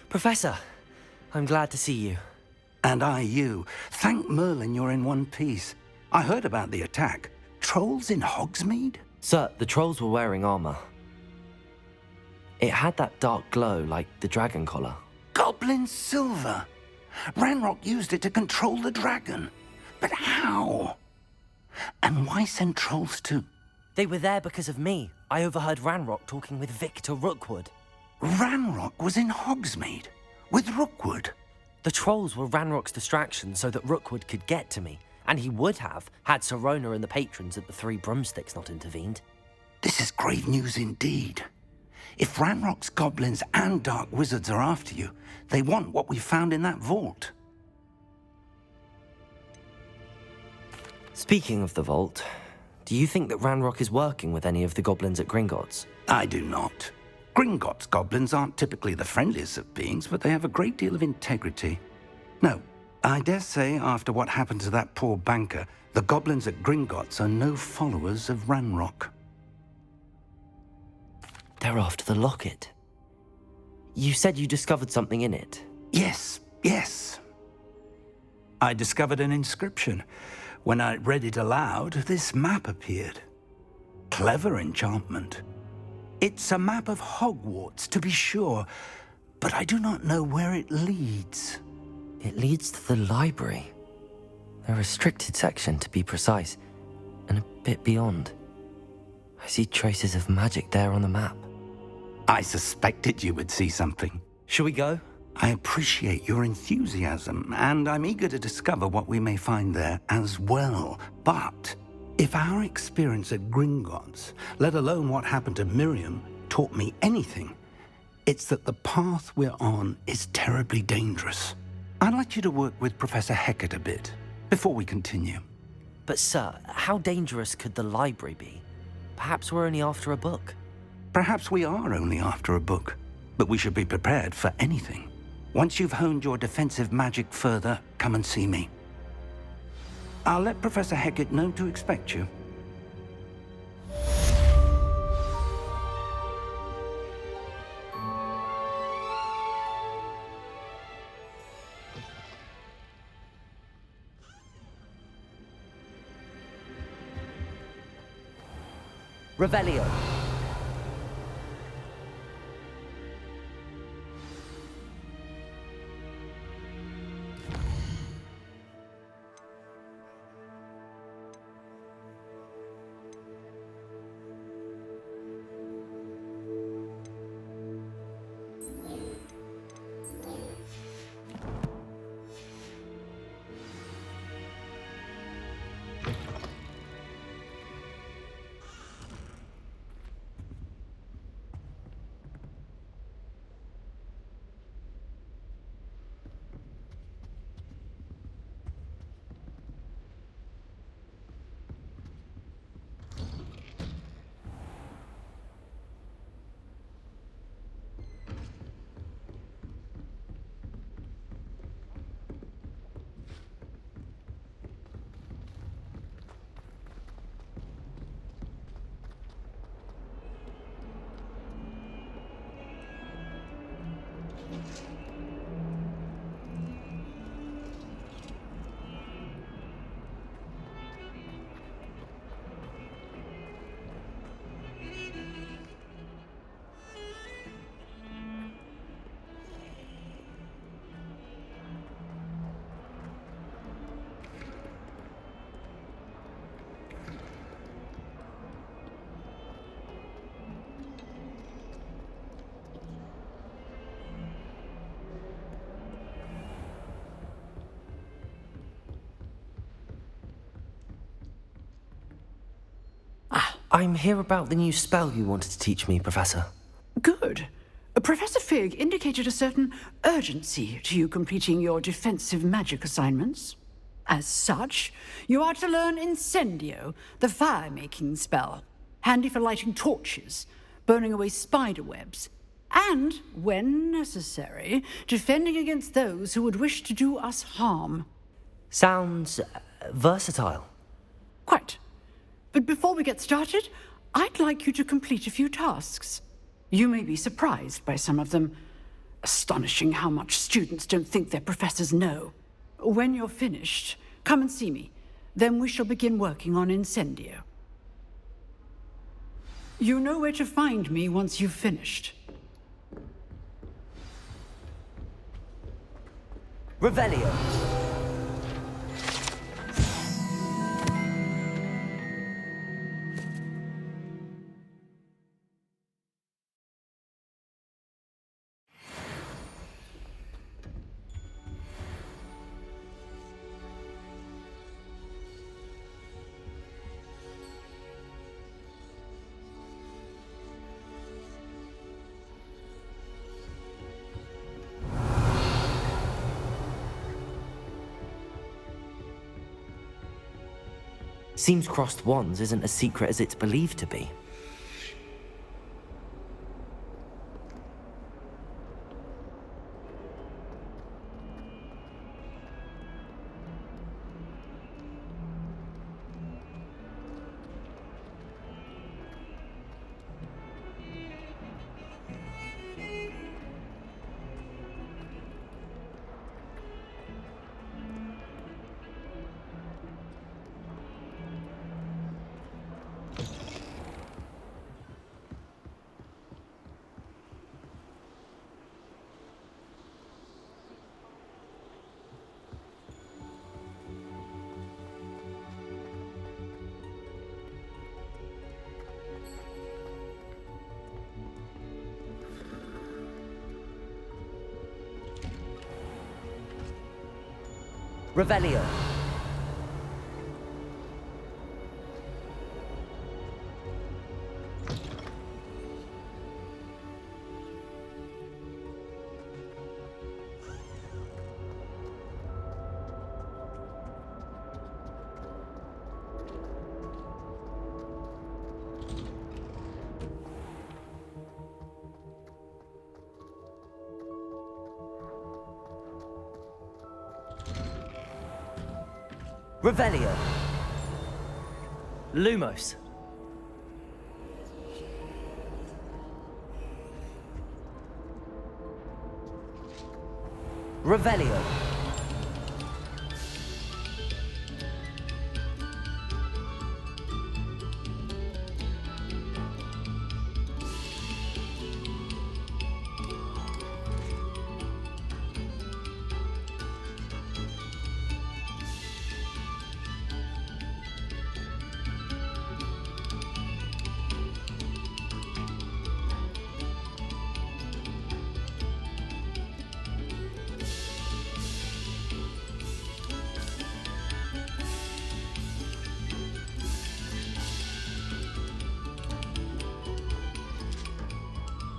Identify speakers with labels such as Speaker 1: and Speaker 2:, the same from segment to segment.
Speaker 1: Professor, I'm glad to see you.
Speaker 2: And I you. Thank Merlin you're in one piece. I heard about the attack. Trolls in Hogsmeade?
Speaker 1: Sir, the trolls were wearing armor. It had that dark glow like the dragon collar.
Speaker 2: Goblin silver! Ranrock used it to control the dragon. But how? And why send trolls to...
Speaker 1: They were there because of me. I overheard Ranrock talking with Victor Rookwood.
Speaker 2: Ranrock was in Hogsmeade? With Rookwood?
Speaker 1: The trolls were Ranrock's distraction so that Rookwood could get to me. And he would have, had Sirona and the patrons at the Three Broomsticks not intervened.
Speaker 2: This is grave news indeed. If Ranrock's goblins and dark wizards are after you, they want what we found in that vault.
Speaker 1: Speaking of the vault, do you think that Ranrock is working with any of the goblins at Gringotts?
Speaker 2: I do not. Gringotts goblins aren't typically the friendliest of beings, but they have a great deal of integrity. No, I dare say after what happened to that poor banker, the goblins at Gringotts are no followers of Ranrock.
Speaker 1: They're after the locket. You said you discovered something in it.
Speaker 2: Yes. I discovered an inscription. When I read it aloud, this map appeared. Clever enchantment. It's a map of Hogwarts, to be sure, but I do not know where it leads.
Speaker 1: It leads to the library. A restricted section, to be precise, and a bit beyond. I see traces of magic there on the map.
Speaker 2: I suspected you would see something.
Speaker 1: Shall we go?
Speaker 2: I appreciate your enthusiasm, and I'm eager to discover what we may find there as well. But if our experience at Gringotts, let alone what happened to Miriam, taught me anything, it's that the path we're on is terribly dangerous. I'd like you to work with Professor Hecat a bit before we continue.
Speaker 1: But sir, how dangerous could the library be? Perhaps we're only after a book.
Speaker 2: Perhaps we are only after a book, but we should be prepared for anything. Once you've honed your defensive magic further, come and see me. I'll let Professor Hecat know to expect you.
Speaker 1: Revelio. I'm here about the new spell you wanted to teach me, Professor.
Speaker 3: Good. Professor Fig indicated a certain urgency to you completing your defensive magic assignments. As such, you are to learn Incendio, the fire-making spell, handy for lighting torches, burning away spider webs, and, when necessary, defending against those who would wish to do us harm.
Speaker 1: Sounds versatile.
Speaker 3: Quite. But before we get started, I'd like you to complete a few tasks. You may be surprised by some of them. Astonishing how much students don't think their professors know. When you're finished, come and see me. Then we shall begin working on Incendio. You know where to find me once you've finished.
Speaker 1: Revelio. Seems crossed wands isn't as secret as it's believed to be. Revelio. Revelio. Lumos. Revelio.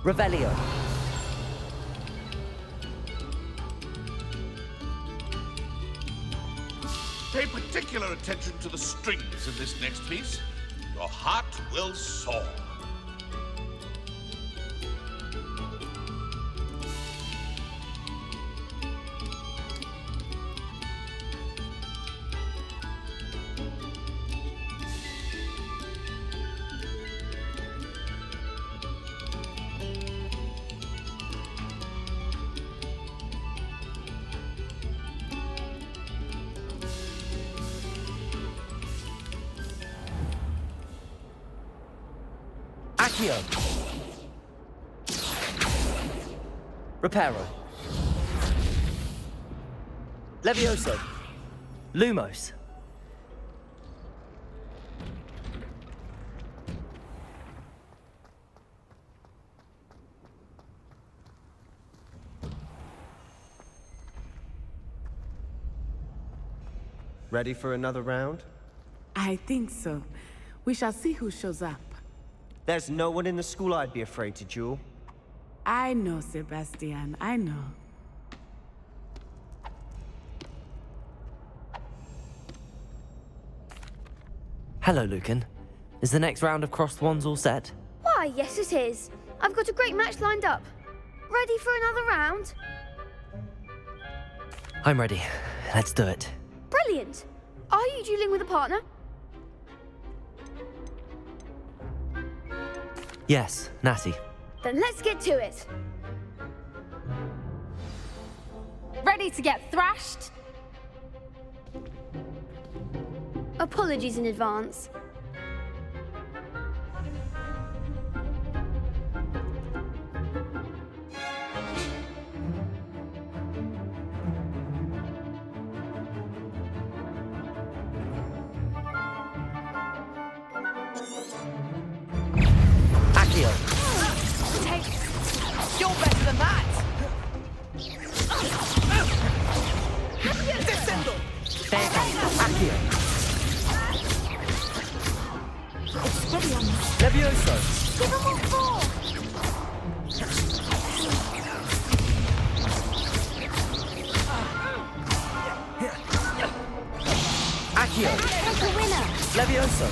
Speaker 1: Revelio.
Speaker 4: Pay particular attention to the strings in this next piece. Your heart will soar.
Speaker 1: Accio. Reparo. Levioso. Lumos.
Speaker 5: Ready for another round?
Speaker 6: I think so. We shall see who shows up.
Speaker 5: There's no one in the school I'd be afraid to duel.
Speaker 6: I know, Sebastian, I know.
Speaker 1: Hello, Lucan. Is the next round of crossed wands all set?
Speaker 7: Why, yes it is. I've got a great match lined up. Ready for another round?
Speaker 1: I'm ready. Let's do it.
Speaker 7: Brilliant. Are you dueling with a partner?
Speaker 1: Yes, Natty.
Speaker 7: Then let's get to it.
Speaker 8: ready to get thrashed?
Speaker 7: Apologies in advance.
Speaker 1: Accio!
Speaker 9: You're better than that!
Speaker 1: Accio! Levioso!
Speaker 8: Give them all four!
Speaker 1: Accio!
Speaker 8: Take a winner!
Speaker 1: Levioso!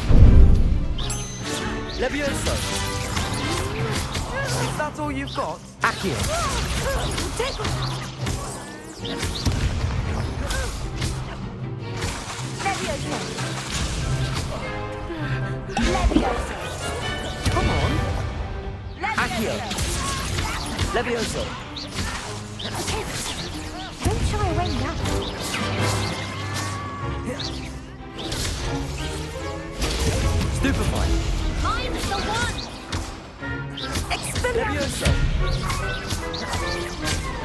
Speaker 1: Levioso!
Speaker 9: Is that all you've got?
Speaker 1: Accio!
Speaker 8: Levioso! Levioso!
Speaker 1: Come on!
Speaker 8: Levioso!
Speaker 1: Accio! Levioso!
Speaker 8: Don't shy away now.
Speaker 1: Stupefy!
Speaker 8: I'm the one!
Speaker 1: Levioso!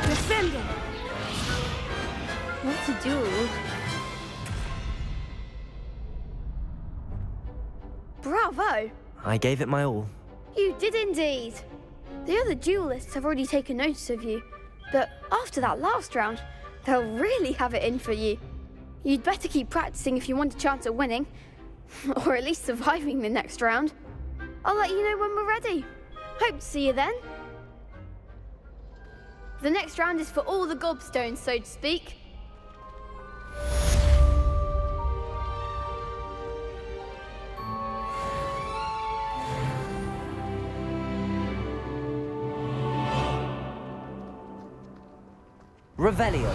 Speaker 8: Defending!
Speaker 7: What to do? Bravo!
Speaker 1: I gave it my all.
Speaker 7: You did indeed. The other duelists have already taken notice of you, but after that last round, they'll really have it in for you. You'd better keep practicing if you want a chance at winning, or at least surviving the next round. I'll let you know when we're ready. Hope to see you then. The next round is for all the gobstones, so to speak.
Speaker 1: Revelio.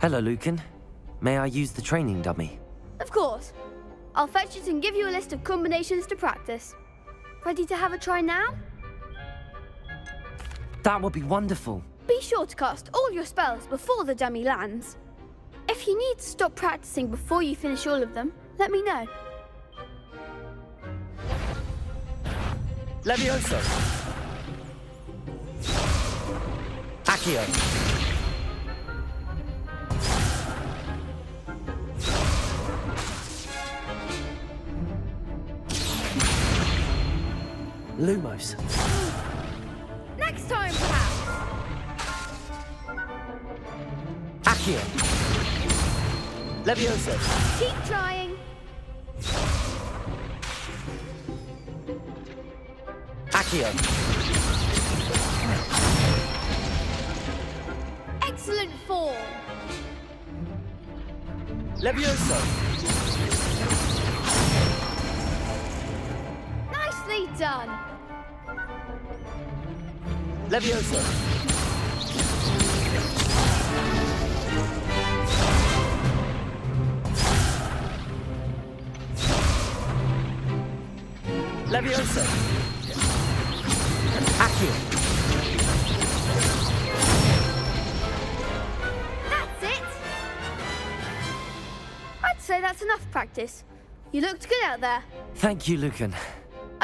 Speaker 1: Hello, Lucan. May I use the training dummy?
Speaker 7: Of course. I'll fetch it and give you a list of combinations to practice. Ready to have a try now?
Speaker 1: That would be wonderful.
Speaker 7: Be sure to cast all your spells before the dummy lands. If you need to stop practicing before you finish all of them, let me know.
Speaker 1: Levioso. Accio. Lumos.
Speaker 7: Next time, perhaps.
Speaker 1: Accio. Levioso.
Speaker 7: Keep trying.
Speaker 1: Accio.
Speaker 7: Excellent form.
Speaker 1: Levioso.
Speaker 7: Nicely done.
Speaker 1: Levioso. Levioso. Accio.
Speaker 7: That's it. I'd say that's enough practice. You looked good out there.
Speaker 1: Thank you, Lucan.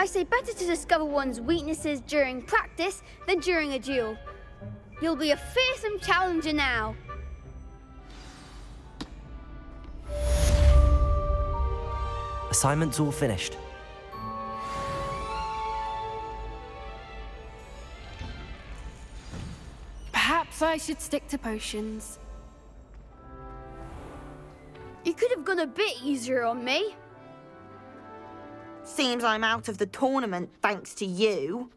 Speaker 7: I say better to discover one's weaknesses during practice than during a duel. You'll be a fearsome challenger now.
Speaker 1: Assignment's all finished.
Speaker 6: Perhaps I should stick to potions.
Speaker 7: could have gone a bit easier on me.
Speaker 8: Seems I'm out of the tournament thanks to you.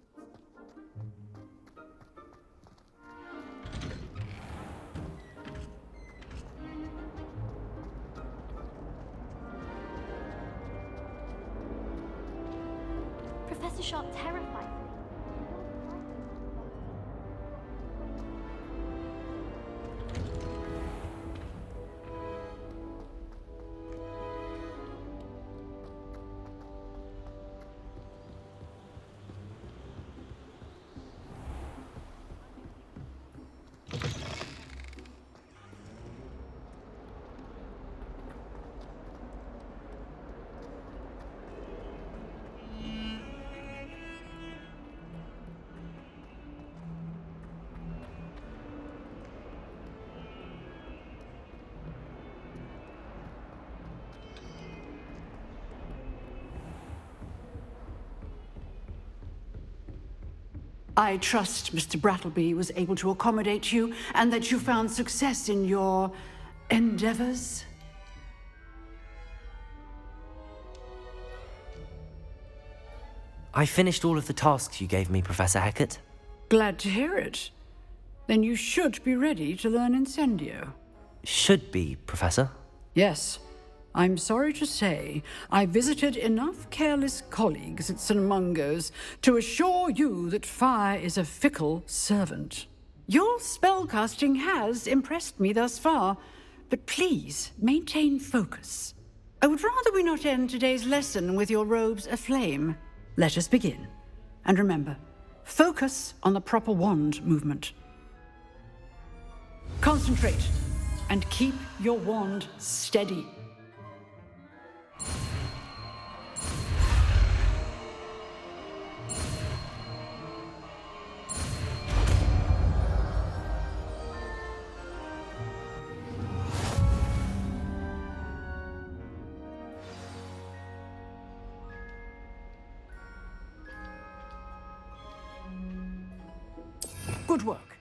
Speaker 10: Professor Sharp terrifies me.
Speaker 3: I trust Mr. Brattleby was able to accommodate you and that you found success in your endeavors.
Speaker 1: I finished all of the tasks you gave me, Professor Hecat.
Speaker 3: Glad to hear it. Then you should be ready to learn Incendio.
Speaker 1: Should be, Professor.
Speaker 3: Yes. I'm sorry to say, I visited enough careless colleagues at St. Mungo's to assure you that fire is a fickle servant. Your spellcasting has impressed me thus far, but please maintain focus. I would rather we not end today's lesson with your robes aflame. Let us begin. And remember, focus on the proper wand movement. Concentrate and keep your wand steady. Good work.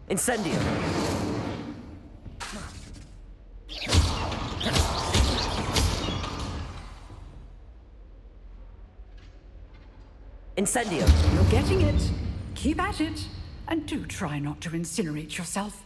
Speaker 1: Incendio! Incendio!
Speaker 3: You're getting it. Keep at it. And do try not to incinerate yourself.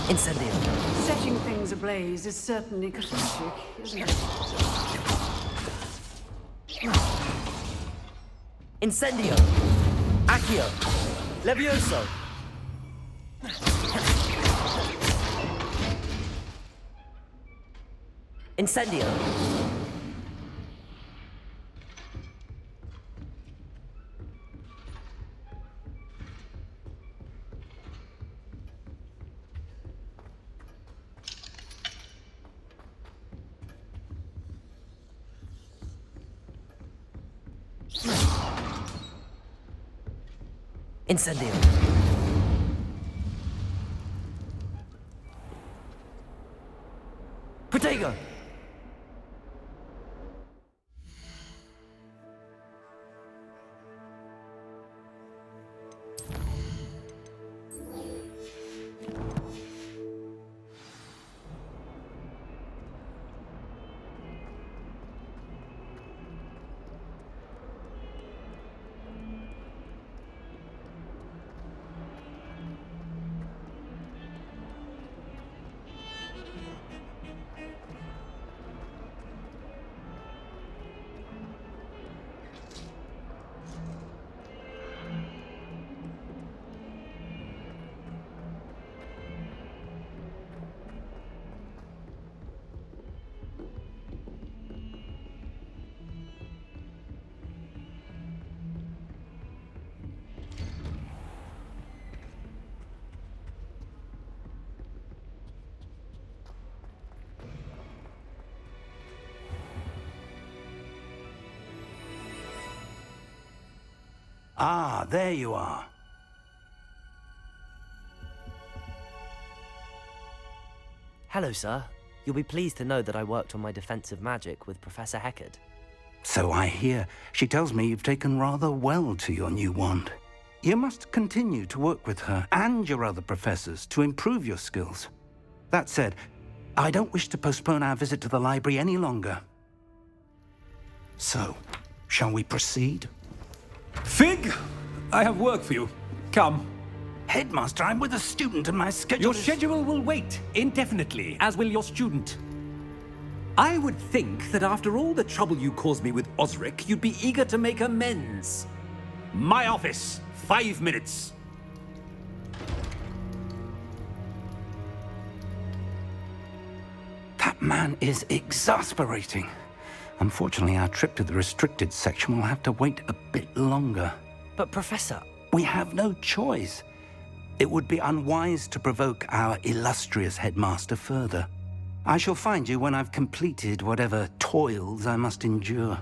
Speaker 1: Incendio!
Speaker 3: Setting things ablaze is certainly cathartic, isn't it?
Speaker 1: Incendio! Accio! Levioso! Incendio! Incendio! Protego!
Speaker 2: Ah, there you are.
Speaker 1: Hello, sir. You'll be pleased to know that I worked on my defensive magic with Professor Heckard.
Speaker 2: So I hear. She tells me you've taken rather well to your new wand. You must continue to work with her and your other professors to improve your skills. That said, I don't wish to postpone our visit to the library any longer. So, shall we proceed?
Speaker 11: Fig, I have work for you. Come.
Speaker 2: Headmaster, I'm with a student and my schedule
Speaker 11: Your
Speaker 2: is...
Speaker 11: schedule will wait indefinitely, as will your student. I would think that after all the trouble you caused me with Osric, you'd be eager to make amends. My office, 5 minutes.
Speaker 2: That man is exasperating. Unfortunately, our trip to the restricted section will have to wait a bit longer.
Speaker 1: But, Professor...
Speaker 2: We have no choice. It would be unwise to provoke our illustrious headmaster further. I shall find you when I've completed whatever toils I must endure.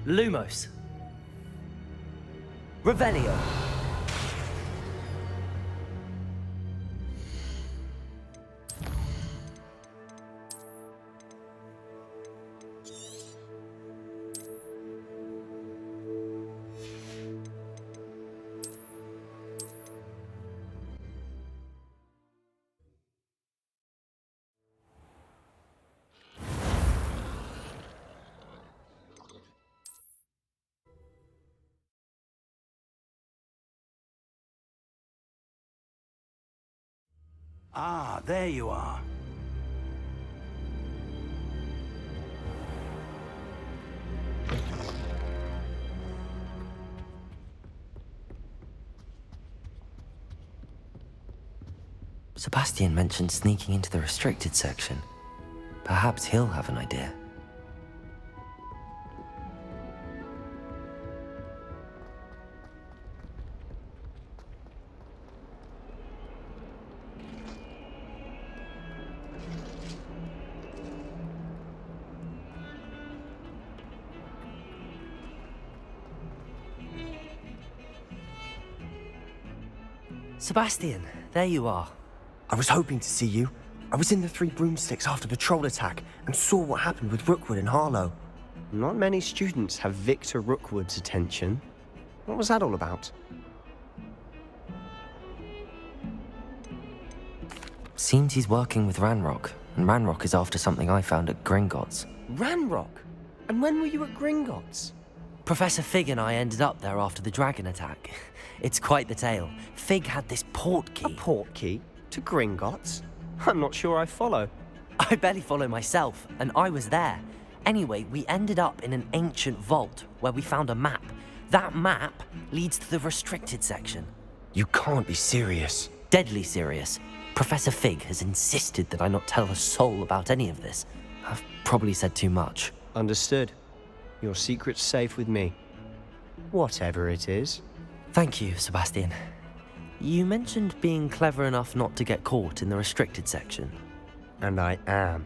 Speaker 1: Lumos. Revelio.
Speaker 2: Ah, there you are.
Speaker 1: Sebastian mentioned sneaking into the restricted section. Perhaps he'll have an idea. Sebastian, there you are.
Speaker 5: I was hoping to see you. I was in the Three Broomsticks after the troll attack and saw what happened with Rookwood and Harlow.
Speaker 12: Not many students have Victor Rookwood's attention. What was that all about?
Speaker 1: Seems he's working with Ranrock, and Ranrock is after something I found at Gringotts.
Speaker 12: Ranrock? And when were you at Gringotts?
Speaker 1: Professor Fig and I ended up there after the dragon attack. It's quite the tale. Fig had this port key.
Speaker 12: A port key? To Gringotts? I'm not sure I follow.
Speaker 1: I barely follow myself, and I was there. Anyway, we ended up in an ancient vault where we found a map. That map leads to the restricted section.
Speaker 5: You can't be serious.
Speaker 1: Deadly serious. Professor Fig has insisted that I not tell a soul about any of this. I've probably said too much.
Speaker 12: Understood. Your secret's safe with me. Whatever it is.
Speaker 1: Thank you, Sebastian. You mentioned being clever enough not to get caught in the restricted section.
Speaker 12: And I am.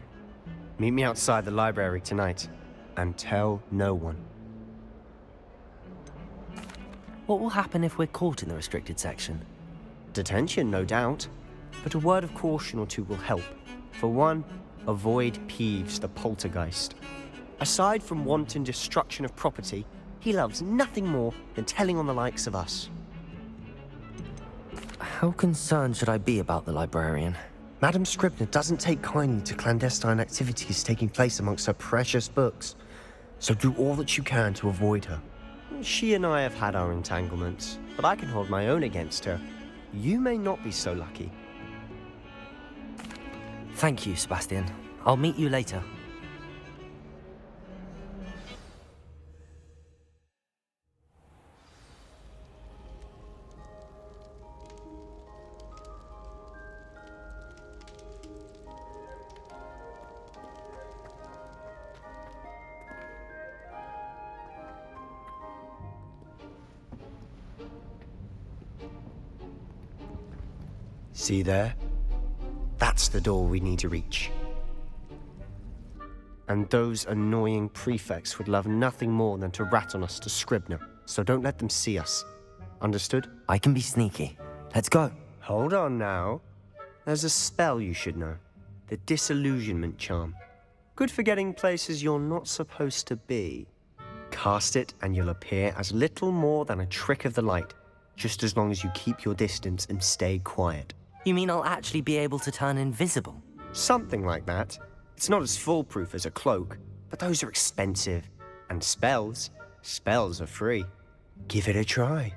Speaker 12: Meet me outside the library tonight. And tell no one.
Speaker 1: What will happen if we're caught in the restricted section?
Speaker 12: Detention, no doubt. But a word of caution or two will help. For one, avoid Peeves the poltergeist. Aside from wanton destruction of property, he loves nothing more than telling on the likes of us.
Speaker 1: How concerned should I be about the librarian?
Speaker 5: Madam Scribner doesn't take kindly to clandestine activities taking place amongst her precious books, so do all that you can to avoid her.
Speaker 12: She and I have had our entanglements, but I can hold my own against her. You may not be so lucky.
Speaker 1: Thank you, Sebastian. I'll meet you later.
Speaker 5: See there? That's the door we need to reach.
Speaker 12: And those annoying prefects would love nothing more than to rat on us to Scribner, so don't let them see us. Understood?
Speaker 1: I can be sneaky. Let's go.
Speaker 12: Hold on now. There's a spell you should know. The Disillusionment Charm. Good for getting places you're not supposed to be. Cast it and you'll appear as little more than a trick of the light, just as long as you keep your distance and stay quiet.
Speaker 1: You mean I'll actually be able to turn invisible?
Speaker 12: Something like that. It's not as foolproof as a cloak, but those are expensive. And spells are free.
Speaker 5: Give it a try.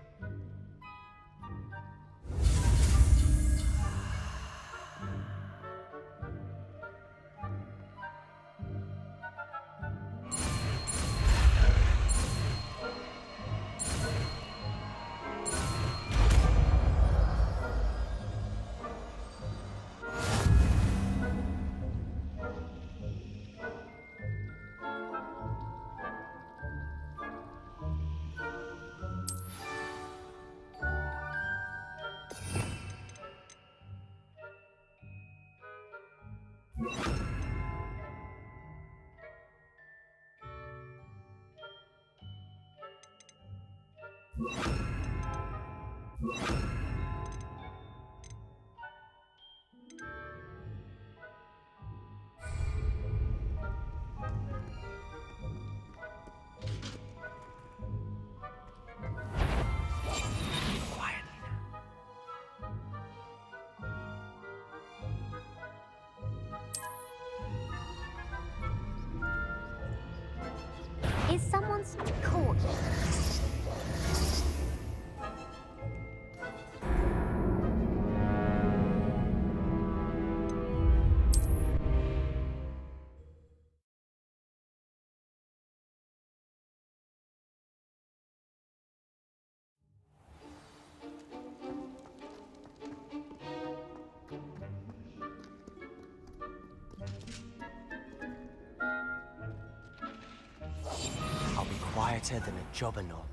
Speaker 10: Is someone's caught?
Speaker 5: I'll be quieter than a jobberknoll.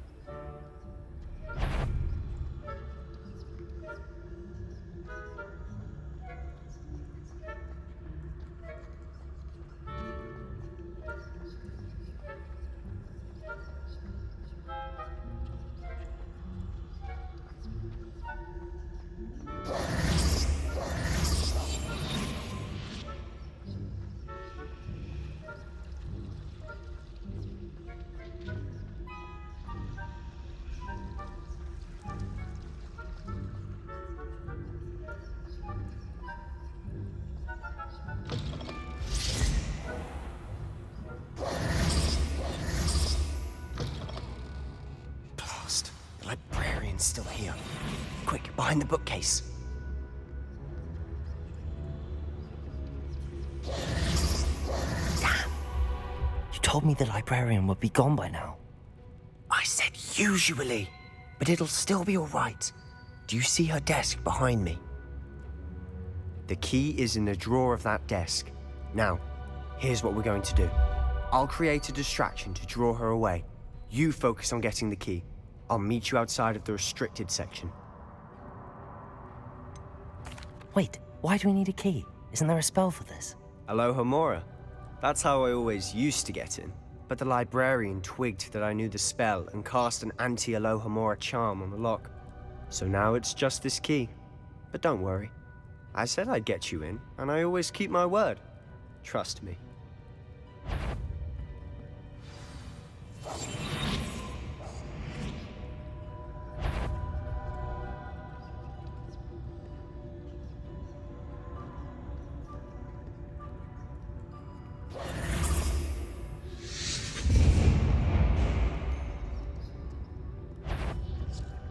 Speaker 5: The librarian's still here. Quick, behind the bookcase.
Speaker 1: Damn! You told me the librarian would be gone by now.
Speaker 5: I said usually, but it'll still be all right. Do you see her desk behind me?
Speaker 12: The key is in the drawer of that desk. Now, here's what we're going to do. I'll create a distraction to draw her away. You focus on getting the key. I'll meet you outside of the restricted section.
Speaker 1: Wait, why do we need a key? Isn't there a spell for this?
Speaker 12: Aloha Mora. That's how I always used to get in. But but the librarian twigged that I knew the spell and cast an anti-Alohomora charm on the lock. So now it's just this key. But don't worry. I said I'd get you in, and I always keep my word. Trust me.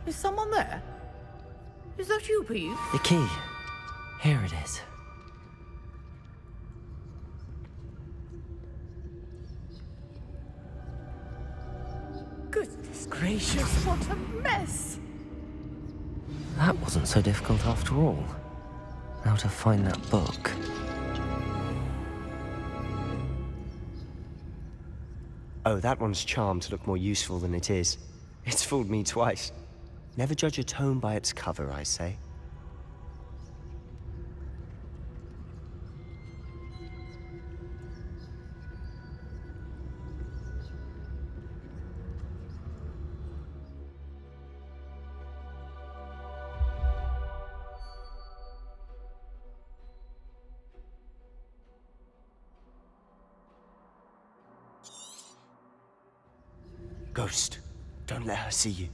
Speaker 9: Is someone there? Is that you, Peeve?
Speaker 1: The key. Here it is.
Speaker 9: Goodness gracious, what a mess!
Speaker 1: That wasn't so difficult after all. Now to find that book.
Speaker 12: Oh, that one's charmed to look more useful than it is. It's fooled me twice. Never judge a tome by its cover, I say. Ghost, don't let her see you.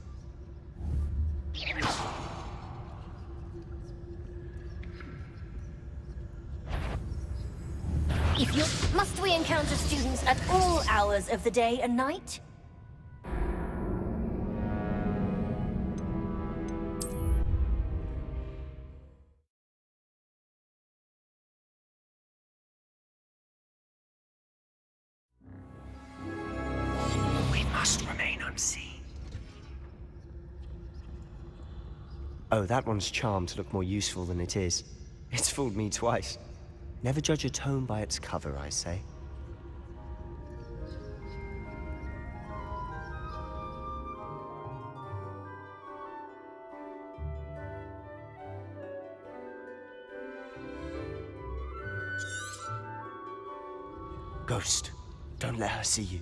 Speaker 10: Must we encounter students at all hours of the day and night?
Speaker 12: We must remain unseen. Oh, that one's charmed to look more useful than it is. It's fooled me twice. Never judge a tome by its cover, I say. Ghost, don't let her see you.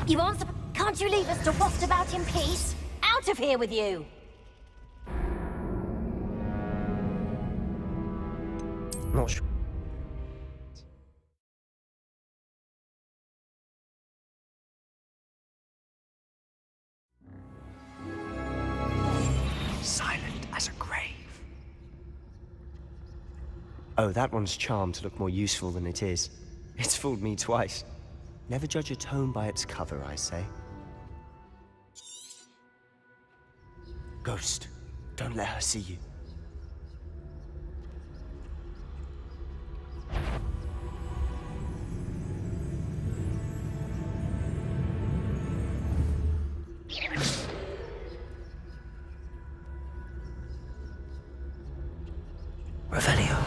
Speaker 10: You answer. Can't you leave us to waft about in peace? Out of here with you!
Speaker 12: Not sure. Silent as a grave. Oh, that one's charmed to look more useful than it is. It's fooled me twice. Never judge a tome by its cover, I say. Ghost, don't let her see you.
Speaker 1: Revelio.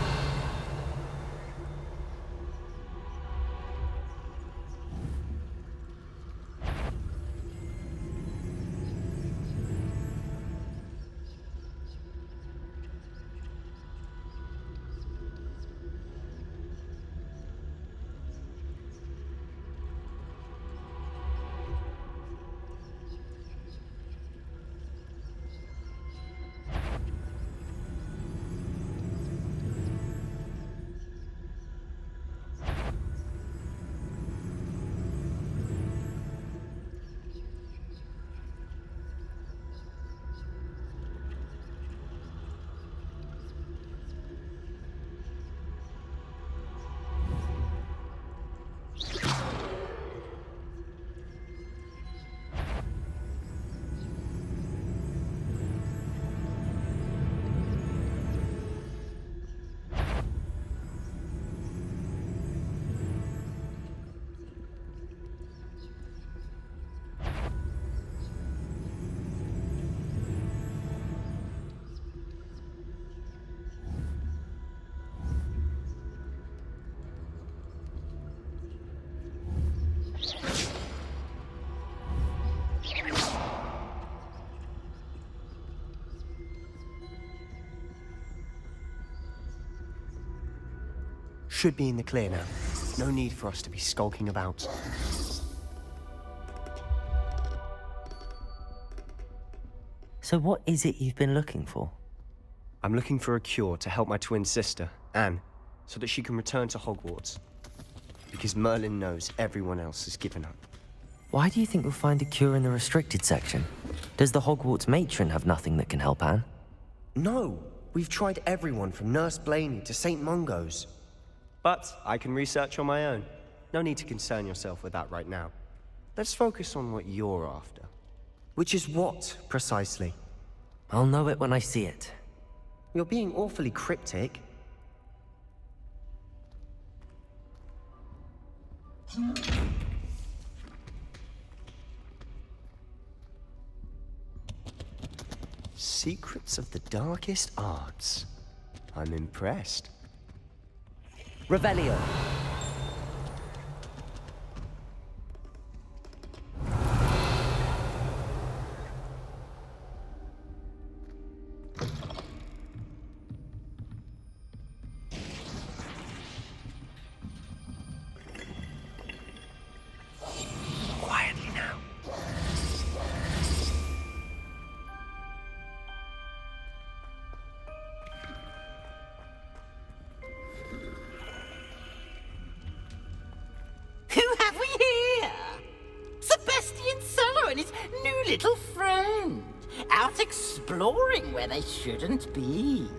Speaker 5: Should be in the clear now. No need for us to be skulking about.
Speaker 1: So what is it you've been looking for?
Speaker 5: I'm looking for a cure to help my twin sister, Anne, so that she can return to Hogwarts. Because Merlin knows everyone else has given up.
Speaker 1: Why do you think you'll find a cure in the restricted section? Does the Hogwarts matron have nothing that can help Anne?
Speaker 5: No! We've tried everyone from Nurse Blaney to St. Mungo's. But I can research on my own. No need to concern yourself with that right now. Let's focus on what you're after. Which is what, precisely?
Speaker 1: I'll know it when I see it.
Speaker 5: You're being awfully cryptic. Secrets of the darkest arts. I'm impressed.
Speaker 1: Revelio.
Speaker 5: Quietly now.
Speaker 13: Who have we here? Sebastian Sallow and his new little friend. Out exploring where they shouldn't be.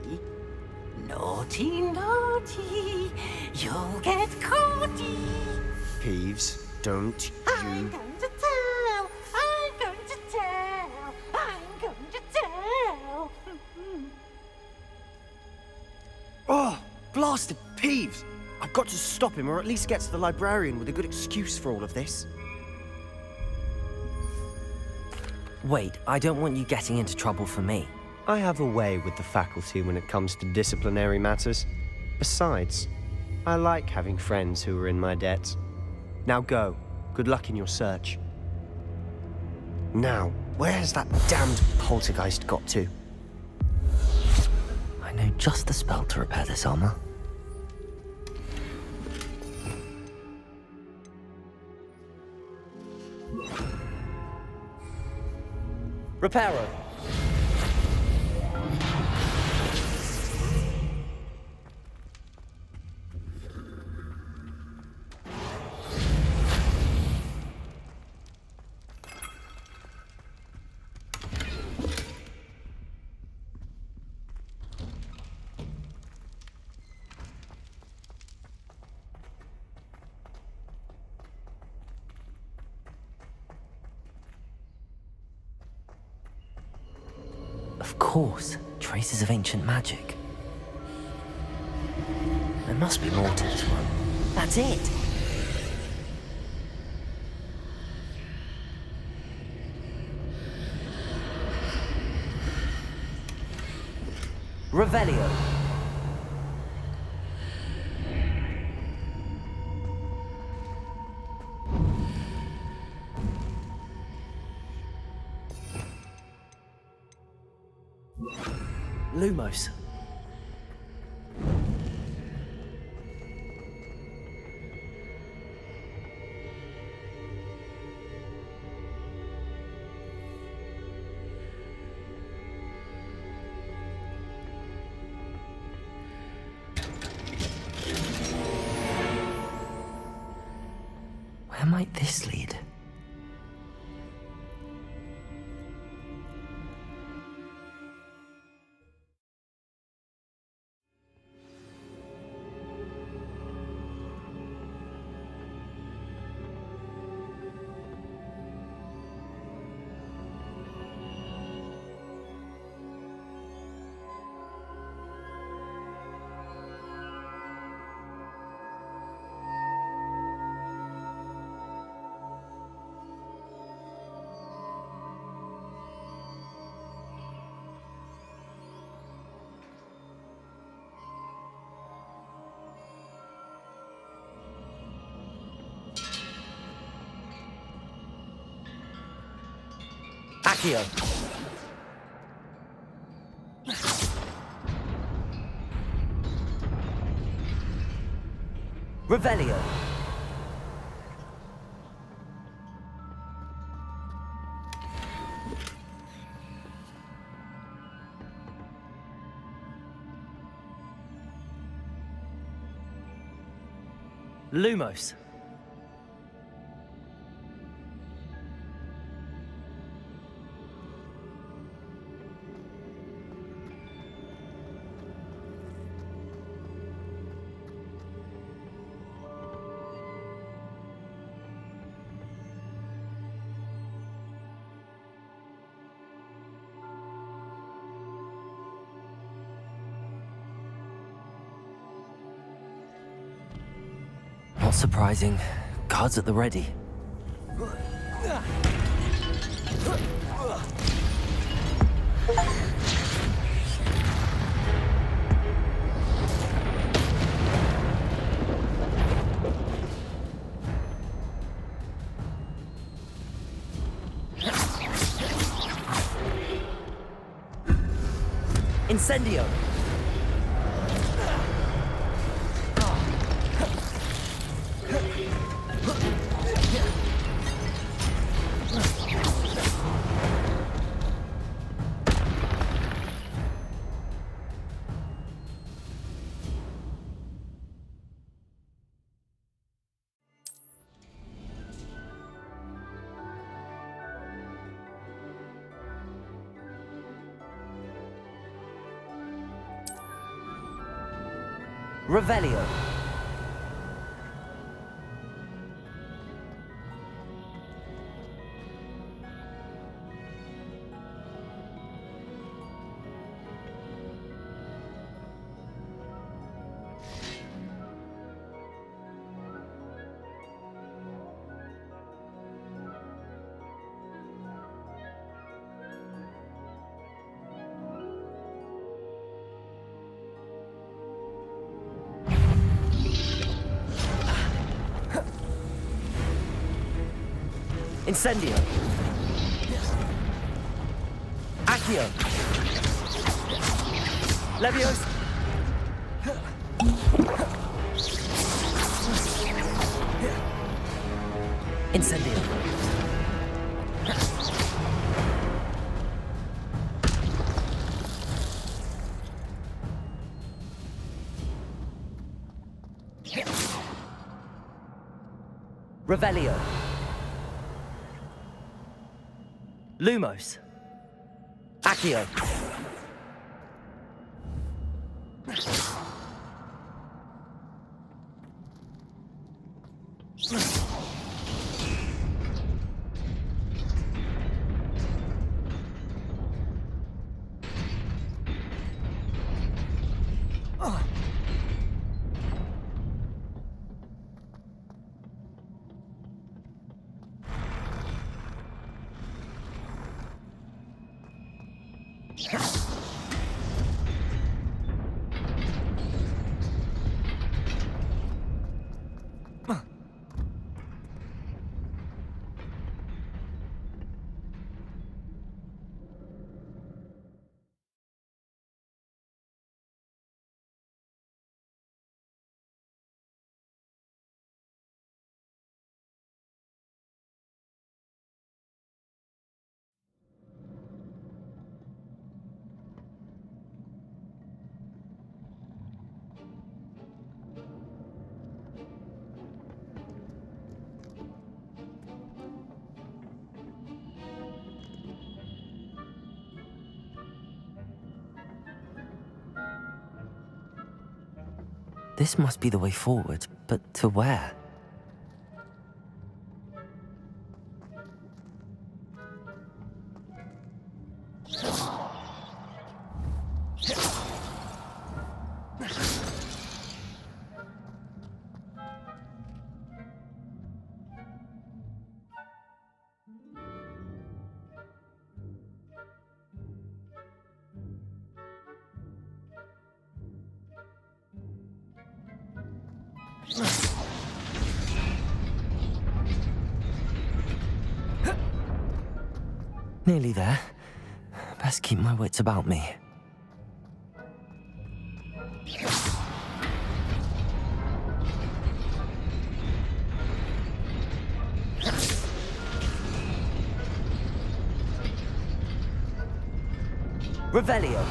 Speaker 13: Naughty, naughty, you'll get caughty.
Speaker 5: Peeves, don't
Speaker 13: I'm
Speaker 5: you...
Speaker 13: going to tell, I'm going to tell, I'm going to tell.
Speaker 5: Oh, blasted Peeves! I've got to stop him, or at least get to the librarian with a good excuse for all of this.
Speaker 1: Wait, I don't want you getting into trouble for me.
Speaker 5: I have a way with the faculty when it comes to disciplinary matters. Besides, I like having friends who are in my debt. Now go. Good luck in your search. Now, where's that damned poltergeist got to?
Speaker 1: I know just the spell to repair this armor.
Speaker 5: Reparo.
Speaker 1: Of course, traces of ancient magic. There must be more to this one. That's it! Revelio. Lumos. Where might this lead? Accio. Revelio. Lumos. Not surprising. Guards at the ready. Incendio! Revelio. Incendio. Accio. Levios. Incendio. Revelio. Lumos. Accio. This must be the way forward, but to where? Nearly there. Best keep my wits about me. Revelio.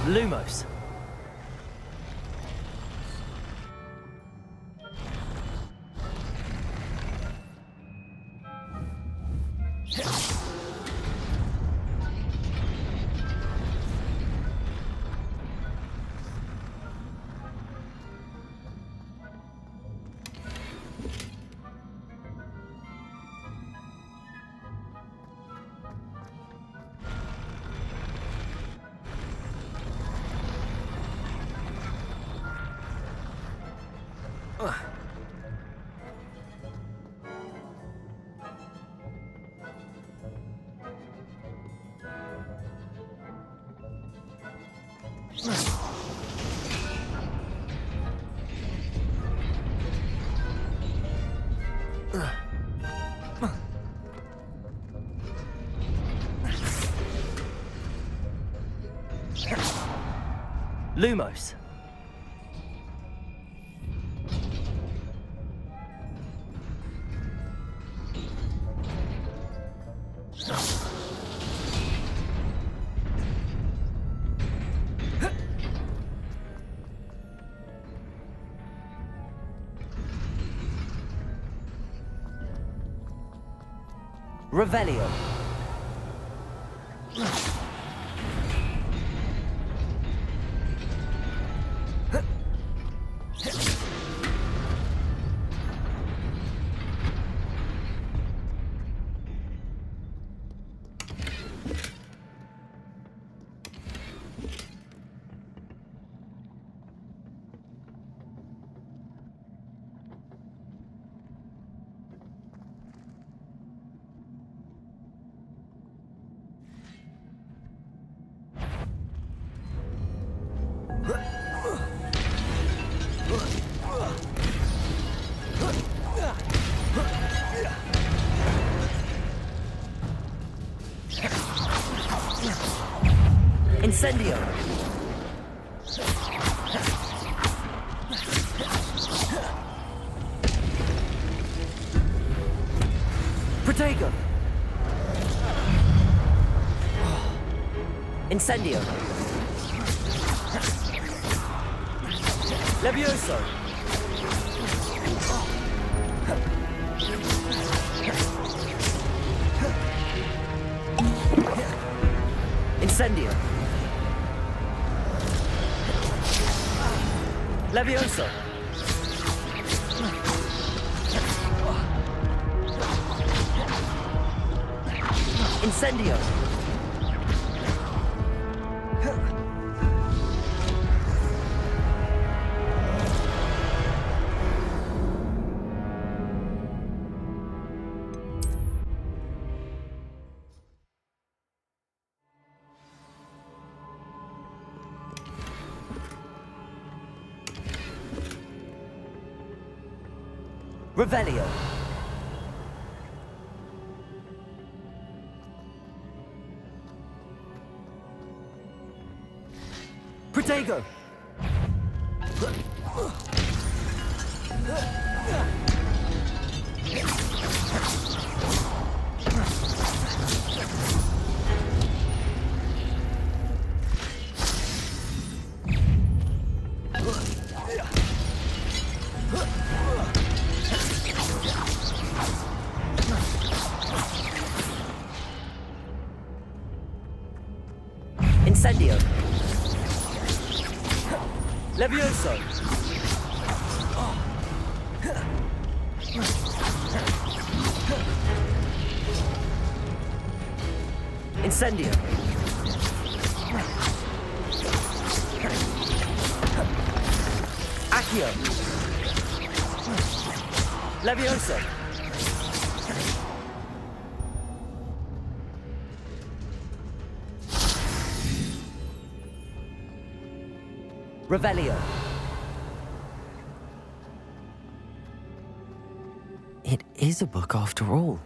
Speaker 1: Lumos. Lumos. Revelio. Incendio. Protego. Incendio. Levioso. Incendio. Levioso. Incendio. Revelio. Protego. Incendio. Levioso. Incendio. Accio. Levioso.
Speaker 14: Revelio.
Speaker 1: It is a book after all.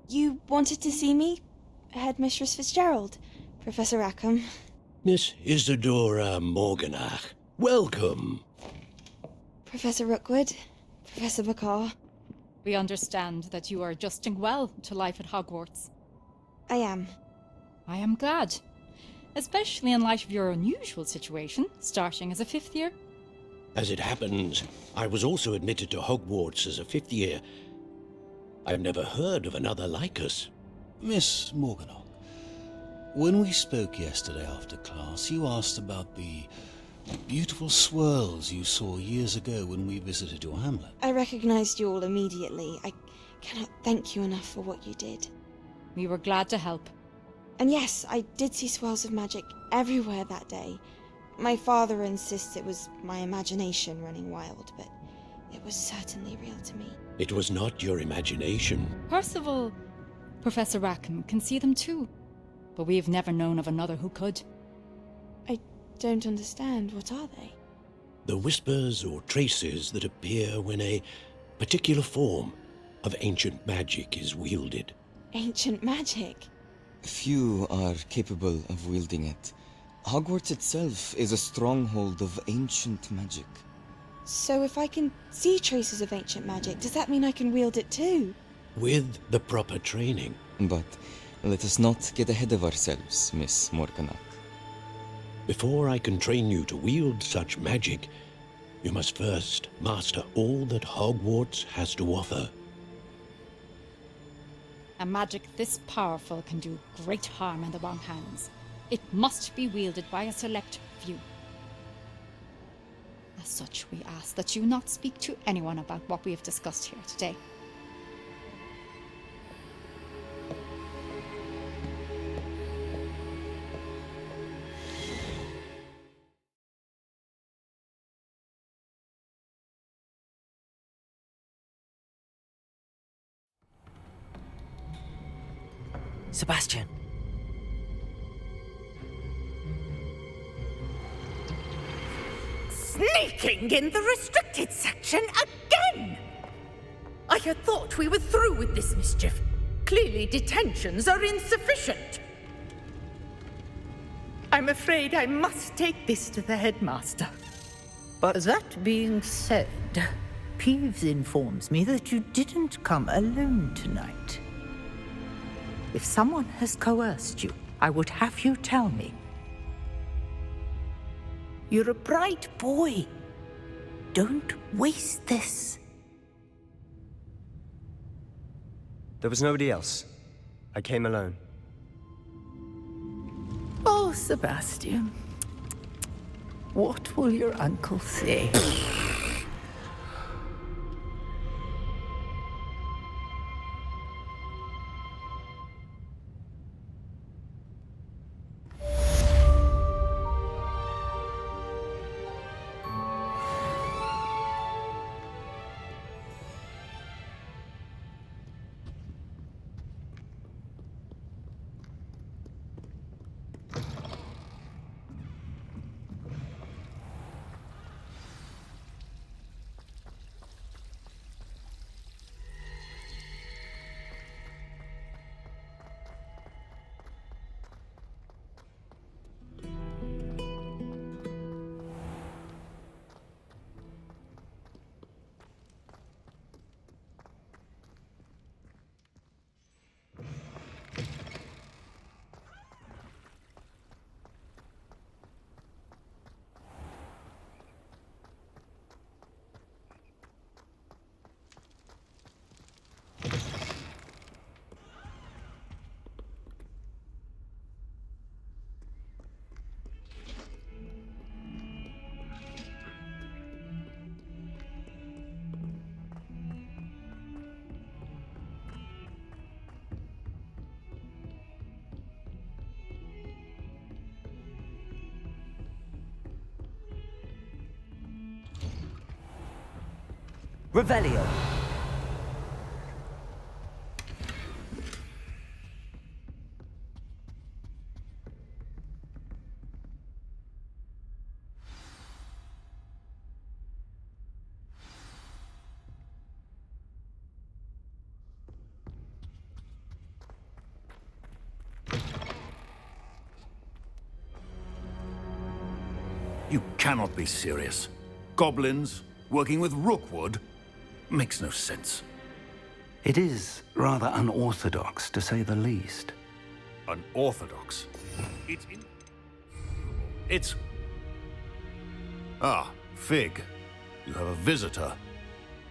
Speaker 15: You wanted to see me? Headmistress Fitzgerald, Professor Rackham.
Speaker 16: Miss Isadora Morganach, welcome.
Speaker 15: Professor Rookwood, Professor Bakar.
Speaker 17: We understand that you are adjusting well to life at Hogwarts.
Speaker 15: I am.
Speaker 17: I am glad. Especially in light of your unusual situation, starting as a fifth year.
Speaker 16: As it happens, I was also admitted to Hogwarts as a fifth year. I've never heard of another like us.
Speaker 18: Miss Morganach, when we spoke yesterday after class, you asked about the beautiful swirls you saw years ago when we visited your hamlet.
Speaker 15: I recognized you all immediately. I cannot thank you enough for what you did.
Speaker 17: We were glad to help.
Speaker 15: And yes, I did see swirls of magic everywhere that day. My father insists it was my imagination running wild, but it was certainly real to me.
Speaker 16: It was not your imagination.
Speaker 17: Percival, Professor Rackham can see them too, but we've never known of another who could.
Speaker 15: I don't understand. What are they?
Speaker 16: The whispers or traces that appear when a particular form of ancient magic is wielded.
Speaker 15: Ancient magic?
Speaker 19: Few are capable of wielding it. Hogwarts itself is a stronghold of ancient magic.
Speaker 15: So if I can see traces of ancient magic, does that mean I can wield it too?
Speaker 16: With the proper training.
Speaker 19: But let us not get ahead of ourselves, Miss Morganach.
Speaker 16: Before I can train you to wield such magic, you must first master all that Hogwarts has to offer.
Speaker 17: A magic this powerful can do great harm in the wrong hands. It must be wielded by a select few. As such, we ask that you not speak to anyone about what we have discussed here today.
Speaker 1: Sebastian.
Speaker 9: Sneaking in the restricted section again! I had thought we were through with this mischief. Clearly detentions are insufficient. I'm afraid I must take this to the headmaster.
Speaker 12: But
Speaker 14: that being said, Peeves informs me that you didn't come alone tonight. If someone has coerced you, I would have you tell me. You're a bright boy. Don't waste this.
Speaker 12: there was nobody else. I came alone.
Speaker 14: Oh, Sebastian. What will your uncle say?
Speaker 1: Revelio.
Speaker 4: You cannot be serious. Goblins working with Rookwood? Makes no sense.
Speaker 2: It is rather unorthodox, to say the least.
Speaker 4: Unorthodox? It's... Ah, Fig. You have a visitor.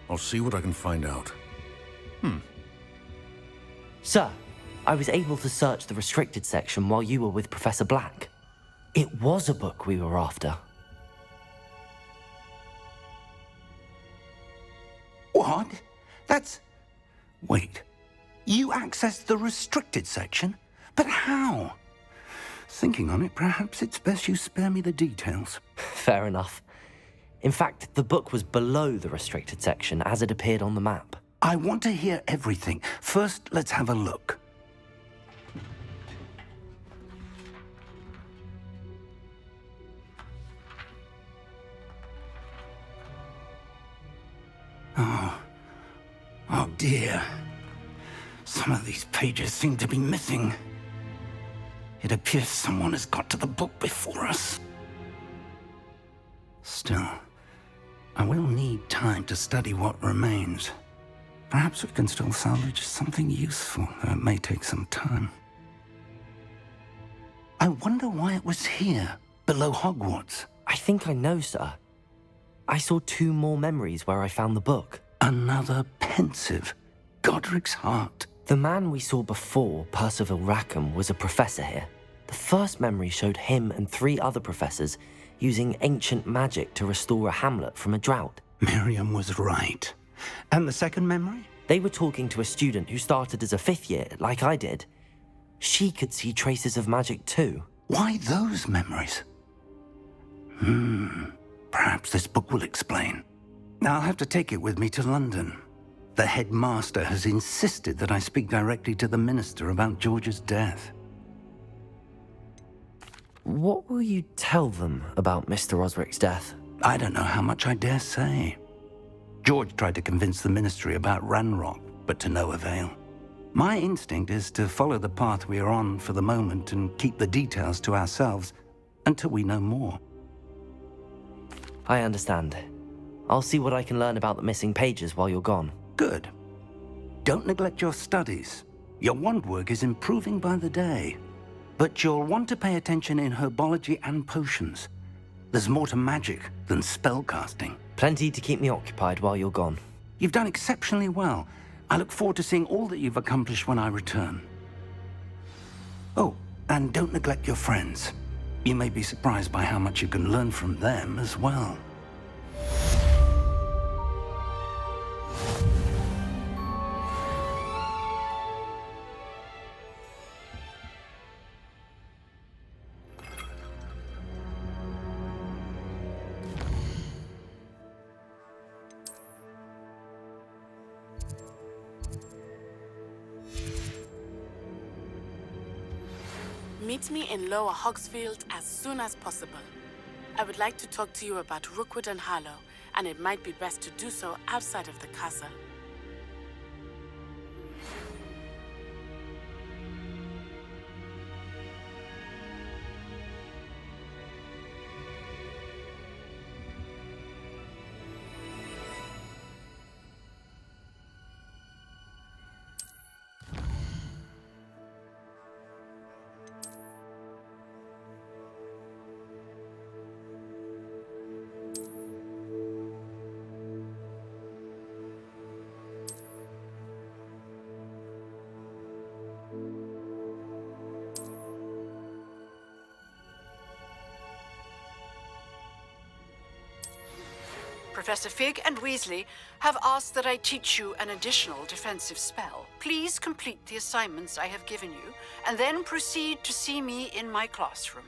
Speaker 4: I'll see what I can find out.
Speaker 1: Sir, I was able to search the restricted section while you were with Professor Black. It was a book we were after.
Speaker 2: What? That's... Wait. You accessed the restricted section? But how? Thinking on it, perhaps it's best you spare me the details.
Speaker 1: Fair enough. In fact, the book was below the restricted section as it appeared on the map.
Speaker 2: I want to hear everything. First, let's have a look. Oh dear. Some of these pages seem to be missing. It appears someone has got to the book before us. Still, I will need time to study what remains. Perhaps we can still salvage something useful, though it may take some time. I wonder why it was here, below Hogwarts.
Speaker 1: I think I know, sir. I saw 2 more memories where I found the book.
Speaker 2: Another pensive. Godric's heart.
Speaker 1: The man we saw before, Percival Rackham, was a professor here. The first memory showed him and 3 other professors using ancient magic to restore a hamlet from a drought.
Speaker 2: Miriam was right. And the second memory?
Speaker 1: They were talking to a student who started as a 5th year, like I did. She could see traces of magic too.
Speaker 2: Why those memories? Perhaps this book will explain. I'll have to take it with me to London. The headmaster has insisted that I speak directly to the minister about George's death.
Speaker 1: What will you tell them about Mr. Osric's death?
Speaker 2: I don't know how much I dare say. George tried to convince the ministry about Ranrock, but to no avail. My instinct is to follow the path we are on for the moment and keep the details to ourselves until we know more.
Speaker 1: I understand. I'll see what I can learn about the missing pages while you're gone.
Speaker 2: Good. Don't neglect your studies. Your wand work is improving by the day. But you'll want to pay attention in herbology and potions. There's more to magic than spellcasting.
Speaker 1: Plenty to keep me occupied while you're gone.
Speaker 2: You've done exceptionally well. I look forward to seeing all that you've accomplished when I return. Oh, and don't neglect your friends. You may be surprised by how much you can learn from them as well.
Speaker 20: Meet me in Lower Hogsfield as soon as possible. I would like to talk to you about Rookwood and Harlow, and it might be best to do so outside of the castle.
Speaker 3: Professor Fig and Weasley have asked that I teach you an additional defensive spell. Please complete the assignments I have given you, and then proceed to see me in my classroom.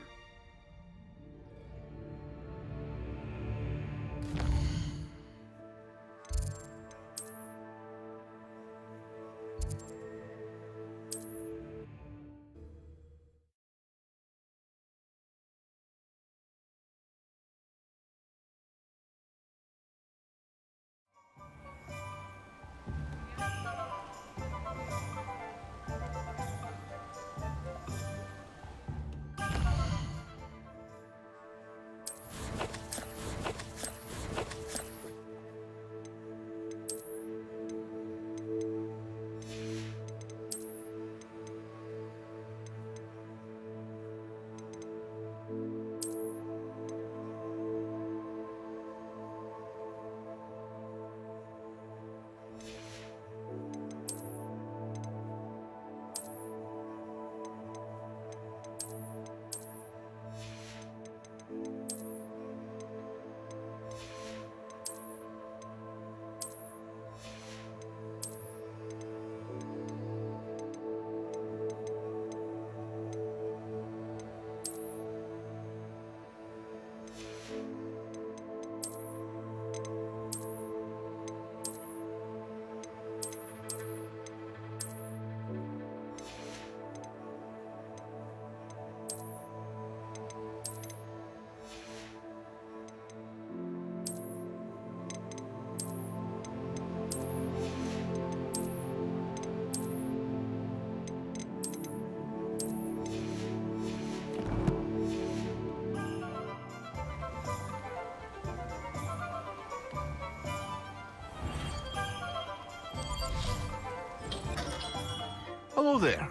Speaker 4: Hello there.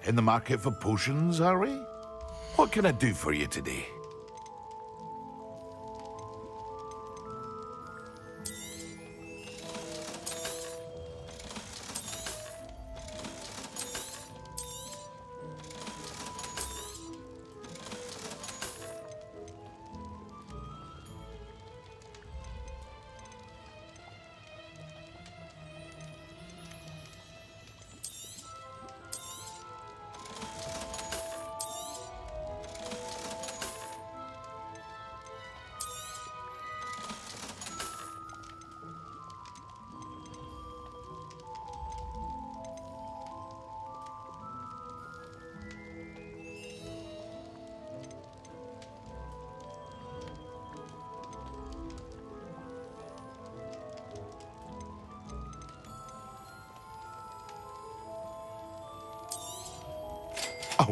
Speaker 4: In the market for potions, are we? What can I do for you today?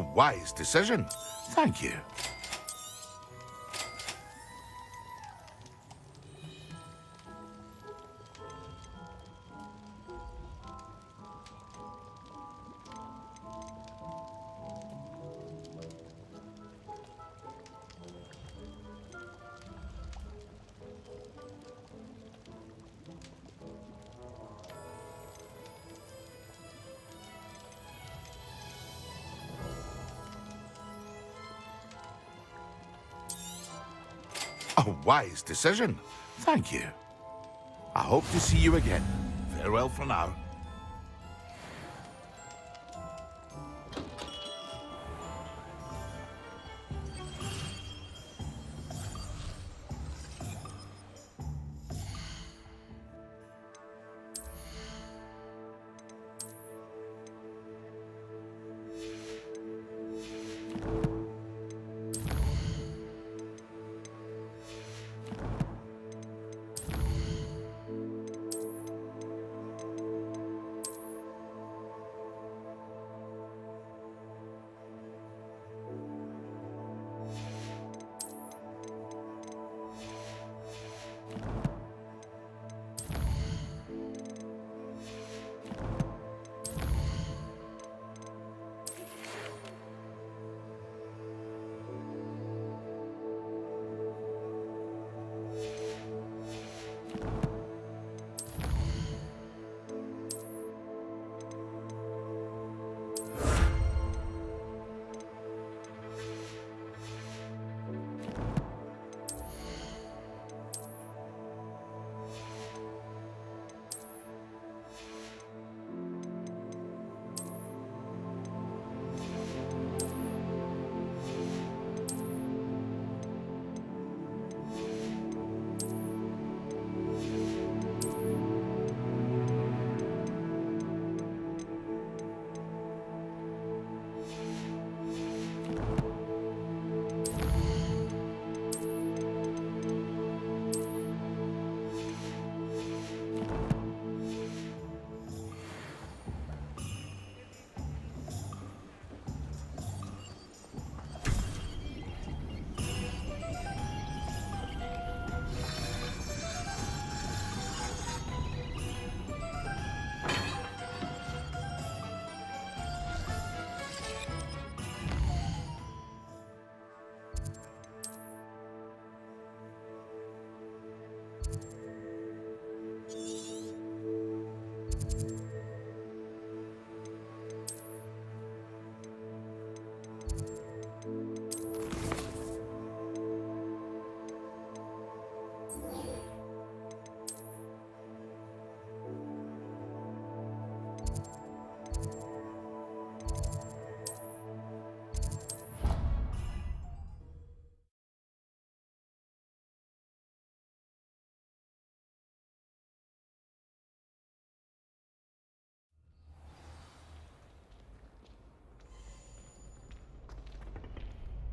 Speaker 4: A wise decision. Thank you. A wise decision. Thank you. I hope to see you again. Farewell for now.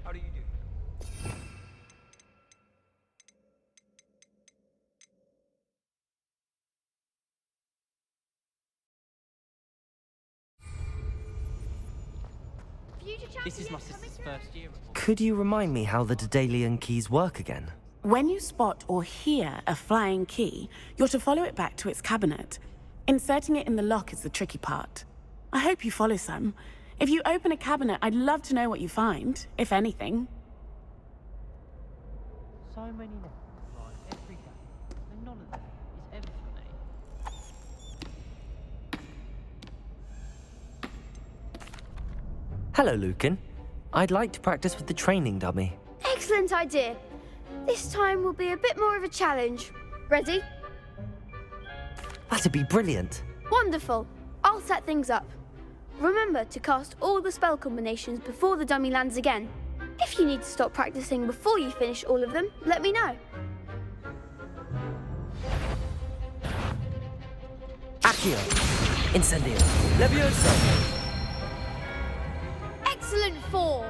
Speaker 5: How do you do?
Speaker 21: This is my sister's first year.
Speaker 1: Could you remind me how the Daedalian keys work again?
Speaker 20: When you spot or hear a flying key, you're to follow it back to its cabinet. Inserting it in the lock is the tricky part. I hope you follow some. If you open a cabinet, I'd love to know what you find, if anything.
Speaker 21: So many lessons right every day, and none of them is ever for me.
Speaker 1: Hello, Lucan. I'd like to practice with the training dummy.
Speaker 7: Excellent idea. This time will be a bit more of a challenge. Ready?
Speaker 1: That'd be brilliant.
Speaker 7: Wonderful. I'll set things up. Remember to cast all the spell combinations before the dummy lands again. If you need to stop practicing before you finish all of them, let me know.
Speaker 1: Accio! Incendio! Levioso!
Speaker 7: Excellent form!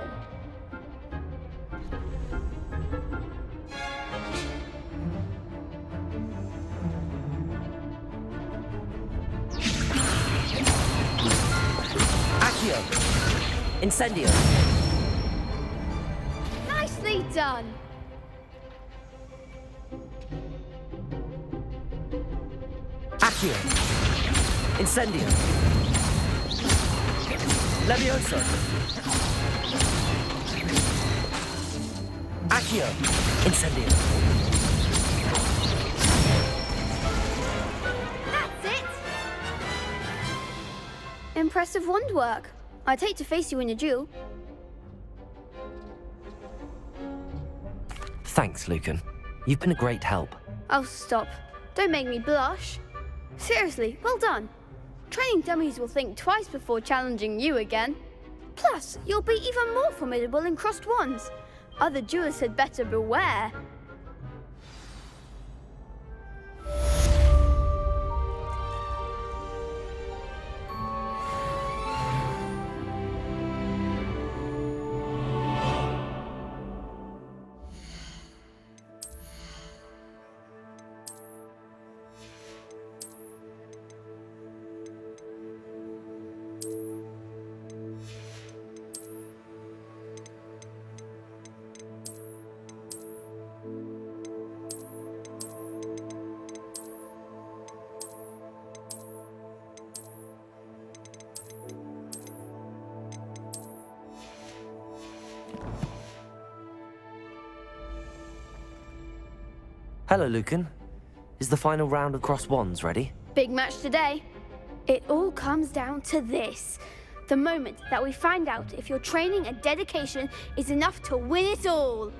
Speaker 1: Accio! Incendio.
Speaker 7: Nicely done.
Speaker 1: Accio. Incendio. Levioso. Accio. Incendio.
Speaker 7: That's it. Impressive wand work. I'd hate to face you in a duel.
Speaker 1: Thanks, Lucan. You've been a great help.
Speaker 7: Oh, stop. Don't make me blush. Seriously, well done. Training dummies will think twice before challenging you again. Plus, you'll be even more formidable in crossed wands. Other duelists had better beware.
Speaker 1: Hello, Lucan. Is the final round of cross wands ready?
Speaker 7: Big match today. It all comes down to this. The moment that we find out if your training and dedication is enough to win it all.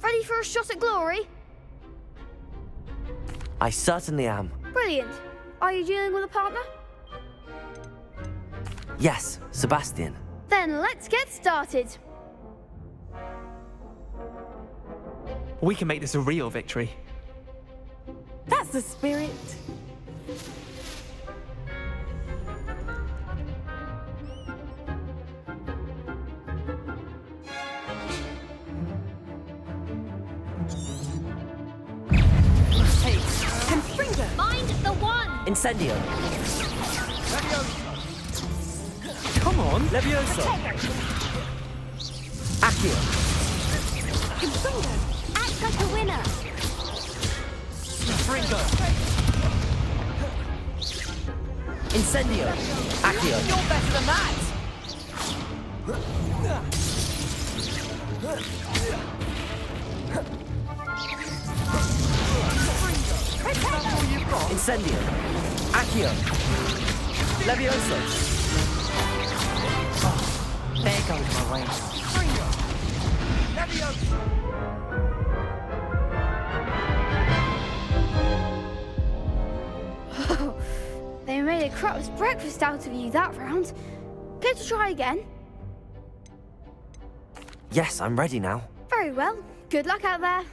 Speaker 7: Ready for a shot at glory?
Speaker 1: I certainly am.
Speaker 7: Brilliant. Are you dealing with a partner?
Speaker 1: Yes, Sebastian.
Speaker 7: Then let's get started.
Speaker 6: We can make this a real victory.
Speaker 20: That's the spirit.
Speaker 10: Mind the one!
Speaker 1: Incendio.
Speaker 6: Come on!
Speaker 1: Levioso. Accio.
Speaker 10: Act like a winner!
Speaker 6: Fringo.
Speaker 1: Incendio. Accio.
Speaker 6: You're better than that!
Speaker 1: Incendio. Accio. Levioso.
Speaker 6: There goes my race. Levioso.
Speaker 7: They made a crap's breakfast out of you that round. Care to try again?
Speaker 1: Yes, I'm ready now.
Speaker 7: Very well. Good luck out there.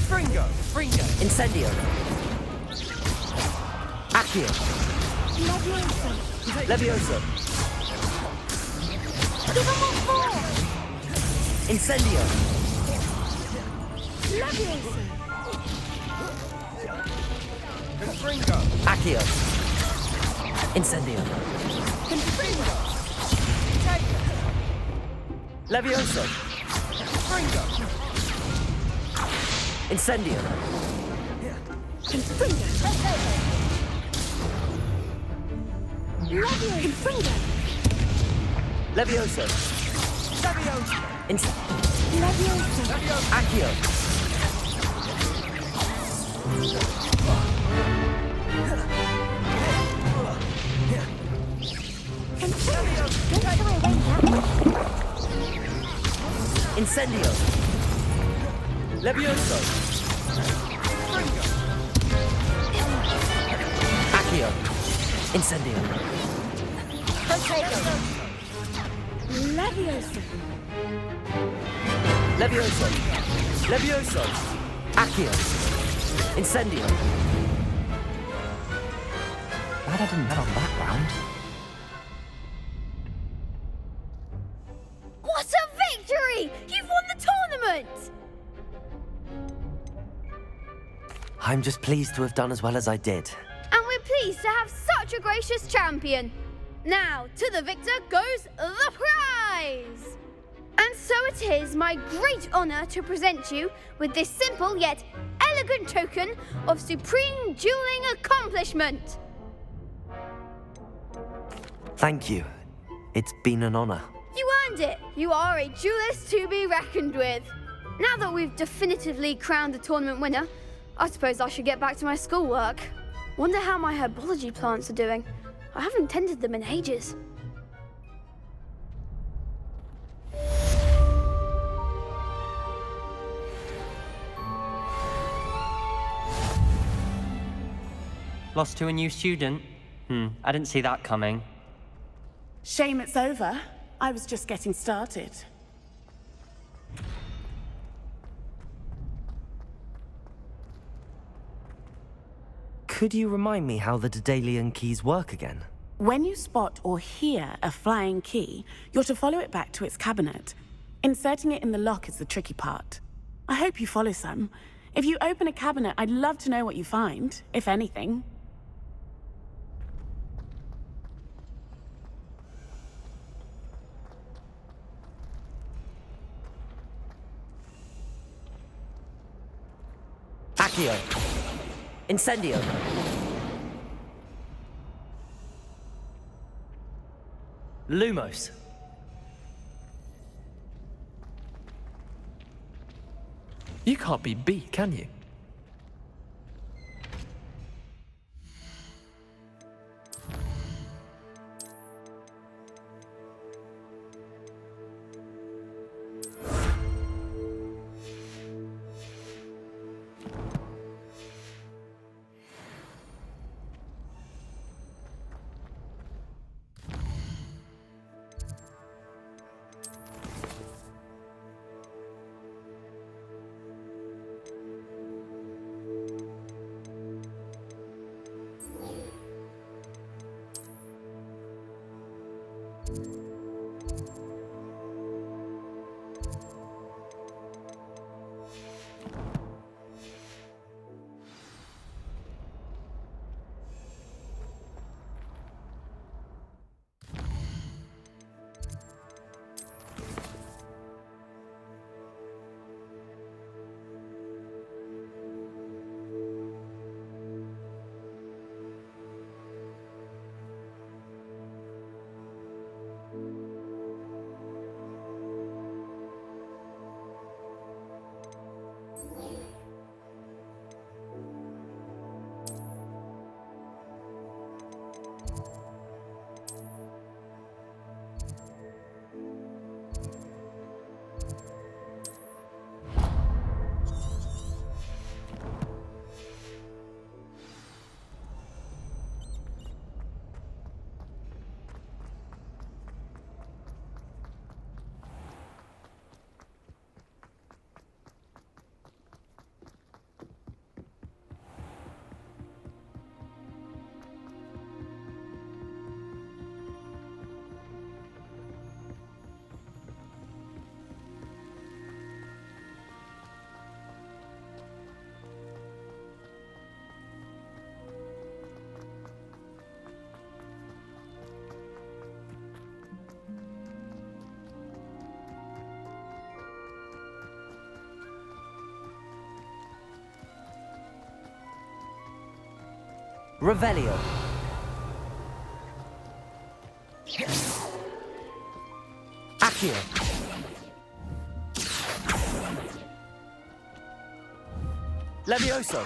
Speaker 6: Fringo.
Speaker 1: Incendio. Accio. Levioso.
Speaker 10: Give them all four!
Speaker 1: Incendio.
Speaker 6: Confringo.
Speaker 1: Accio. Incendio. Levioso.
Speaker 6: Fringo.
Speaker 1: Incendio. Levioso. Accio. Incendio. Levioso. Accio. Incendio. Levioso. Levioso. Accio. Incendio. Glad I didn't bet on that round.
Speaker 7: What a victory! You've won the tournament!
Speaker 1: I'm just pleased to have done as well as I did.
Speaker 7: And pleased to have such a gracious champion. Now, to the victor goes the prize! And so it is my great honour to present you with this simple yet elegant token of supreme dueling accomplishment.
Speaker 1: Thank you. It's been an honor.
Speaker 7: You earned it. You are a duelist to be reckoned with. Now that we've definitively crowned the tournament winner, I suppose I should get back to my schoolwork. Wonder how my herbology plants are doing. I haven't tended them in ages.
Speaker 8: Lost to a new student? I didn't see that coming.
Speaker 20: Shame it's over. I was just getting started.
Speaker 1: Could you remind me how the Daedalian keys work again?
Speaker 20: When you spot or hear a flying key, you're to follow it back to its cabinet. Inserting it in the lock is the tricky part. I hope you follow some. If you open a cabinet, I'd love to know what you find, if anything.
Speaker 1: Accio! Incendio! Lumos!
Speaker 6: You can't be beat, can you?
Speaker 1: Revelio. Accio. Levioso.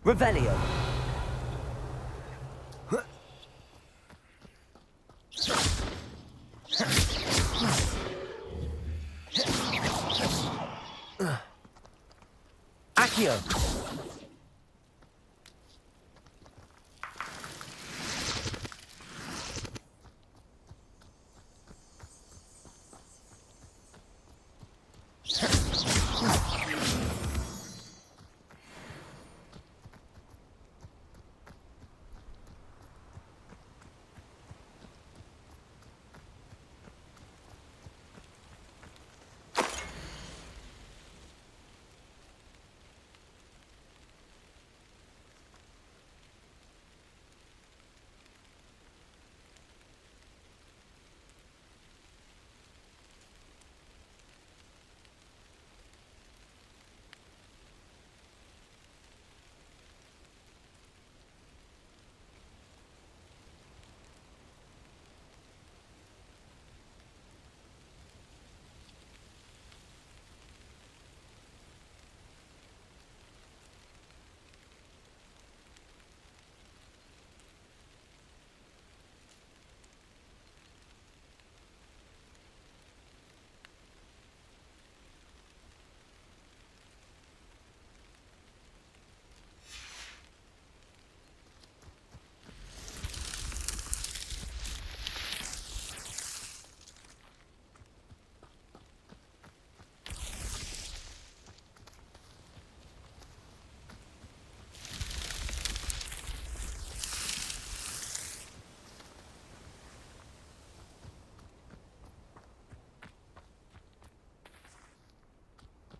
Speaker 1: Revelio. Accio!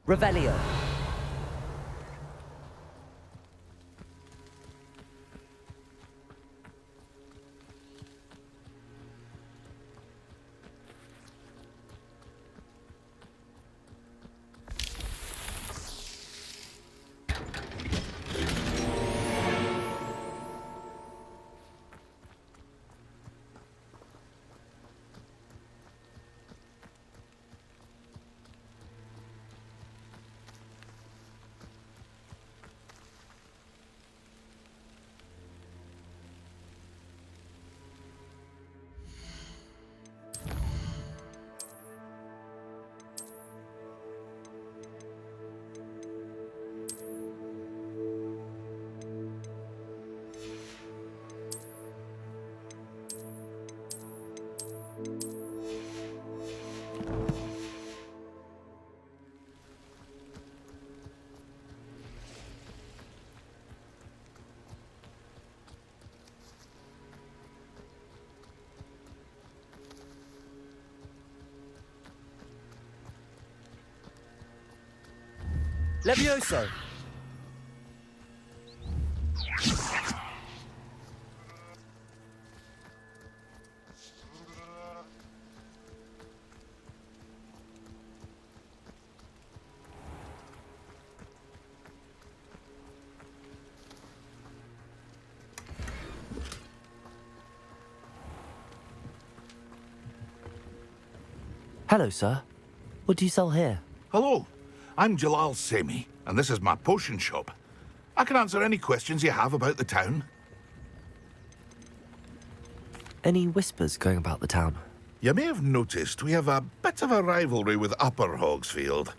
Speaker 1: Revelio. Levioso! Hello, sir. What do you sell here?
Speaker 11: Hello, I'm Jalal Semi, and this is my potion shop. I can answer any questions you have about the town.
Speaker 1: Any whispers going about the town?
Speaker 11: You may have noticed we have a bit of a rivalry with Upper Hogsfield.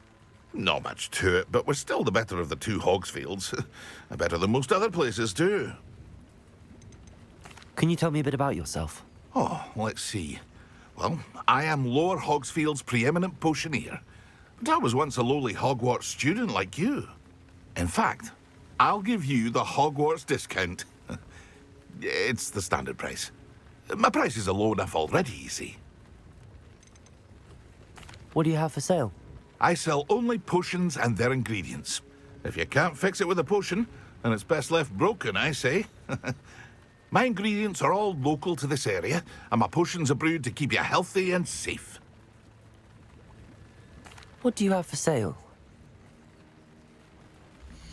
Speaker 11: Not much to it, but we're still the better of the two Hogsfields. Better than most other places, too.
Speaker 1: Can you tell me a bit about yourself?
Speaker 11: Oh, let's see. Well, I am Lower Hogsfield's preeminent potioneer. But I was once a lowly Hogwarts student like you. In fact, I'll give you the Hogwarts discount. It's the standard price. My prices are low enough already, you see.
Speaker 1: What do you have for sale?
Speaker 11: I sell only potions and their ingredients. If you can't fix it with a potion, then it's best left broken, I say. My ingredients are all local to this area, and my potions are brewed to keep you healthy and safe.
Speaker 1: What do you have for sale?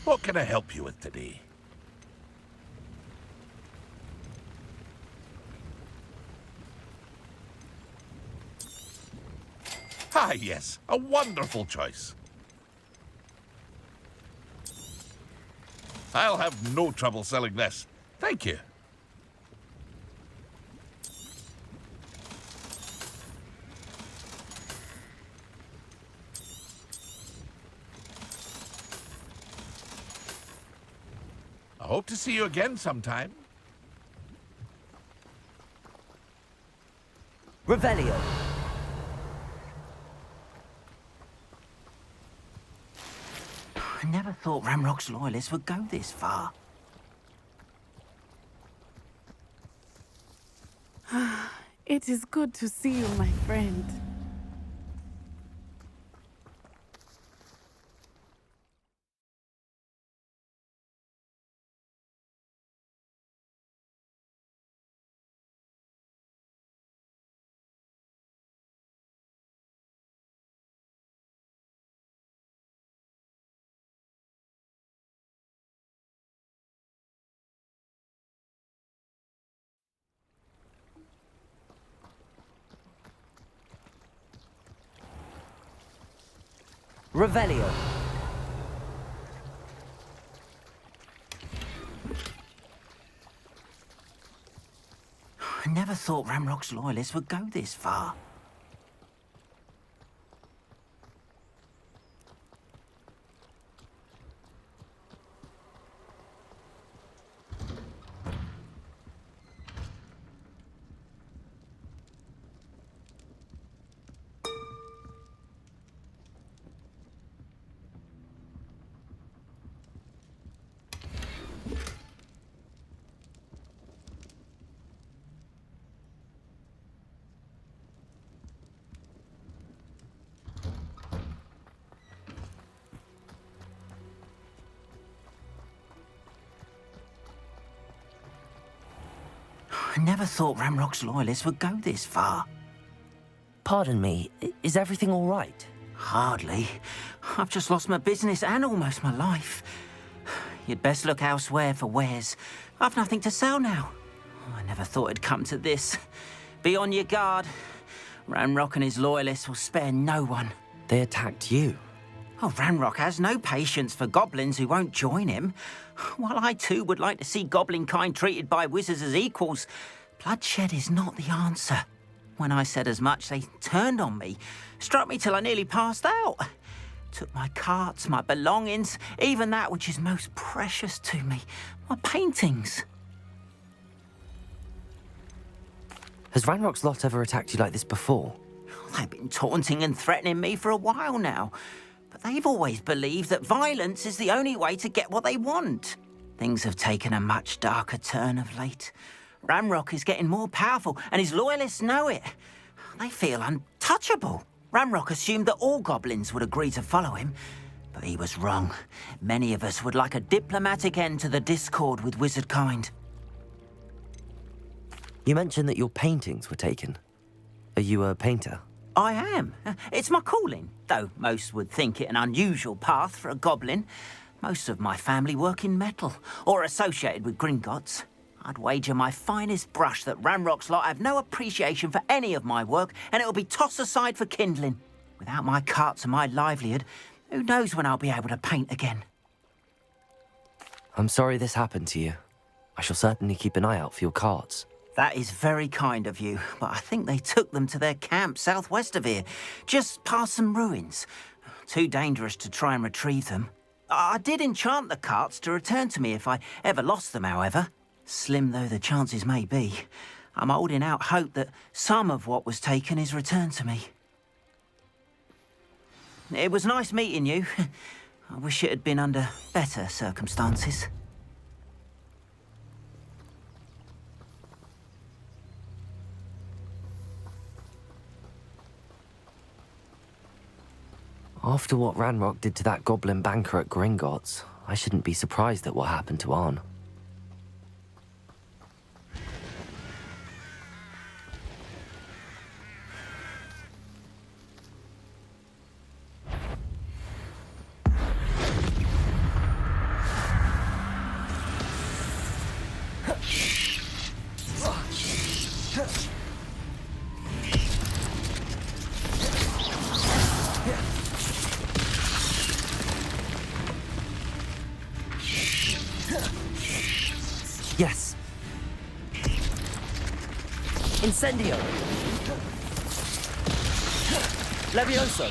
Speaker 11: What can I help you with today? Ah, yes, a wonderful choice. I'll have no trouble selling this. Thank you. I hope to see you again sometime.
Speaker 1: Revelio.
Speaker 13: I never thought Ramrock's loyalists would go this far.
Speaker 20: It is good to see you, my friend.
Speaker 1: Revelio.
Speaker 13: I never thought Ramrock's loyalists would go this far. I never thought Ramrock's loyalists would go this far.
Speaker 1: Pardon me, is everything all right?
Speaker 13: Hardly. I've just lost my business and almost my life. You'd best look elsewhere for wares. I've nothing to sell now. I never thought it'd come to this. Be on your guard. Ramrock and his loyalists will spare no one.
Speaker 1: They attacked you?
Speaker 13: Oh, Ramrock has no patience for goblins who won't join him. While I too would like to see goblin kind treated by wizards as equals, bloodshed is not the answer. When I said as much, they turned on me, struck me till I nearly passed out. Took my carts, my belongings, even that which is most precious to me, my paintings.
Speaker 1: Has Ranrock's lot ever attacked you like this before?
Speaker 13: They've been taunting and threatening me for a while now. But they've always believed that violence is the only way to get what they want. Things have taken a much darker turn of late. Ramrock is getting more powerful, and his loyalists know it. They feel untouchable. Ramrock assumed that all goblins would agree to follow him, but he was wrong. Many of us would like a diplomatic end to the discord with wizard kind.
Speaker 1: You mentioned that your paintings were taken. Are you a painter?
Speaker 13: I am. It's my calling, though most would think it an unusual path for a goblin. Most of my family work in metal, or associated with Gringotts. I'd wager my finest brush that Ramrock's lot have no appreciation for any of my work, and it'll be tossed aside for kindling. Without my carts and my livelihood, who knows when I'll be able to paint again?
Speaker 1: I'm sorry this happened to you. I shall certainly keep an eye out for your carts.
Speaker 13: That is very kind of you, but I think they took them to their camp southwest of here, just past some ruins. Too dangerous to try and retrieve them. I did enchant the carts to return to me if I ever lost them, however. Slim though the chances may be, I'm holding out hope that some of what was taken is returned to me. It was nice meeting you. I wish it had been under better circumstances.
Speaker 1: After what Ranrock did to that goblin banker at Gringotts, I shouldn't be surprised at what happened to Arn. Yes. Incendio. Levioso.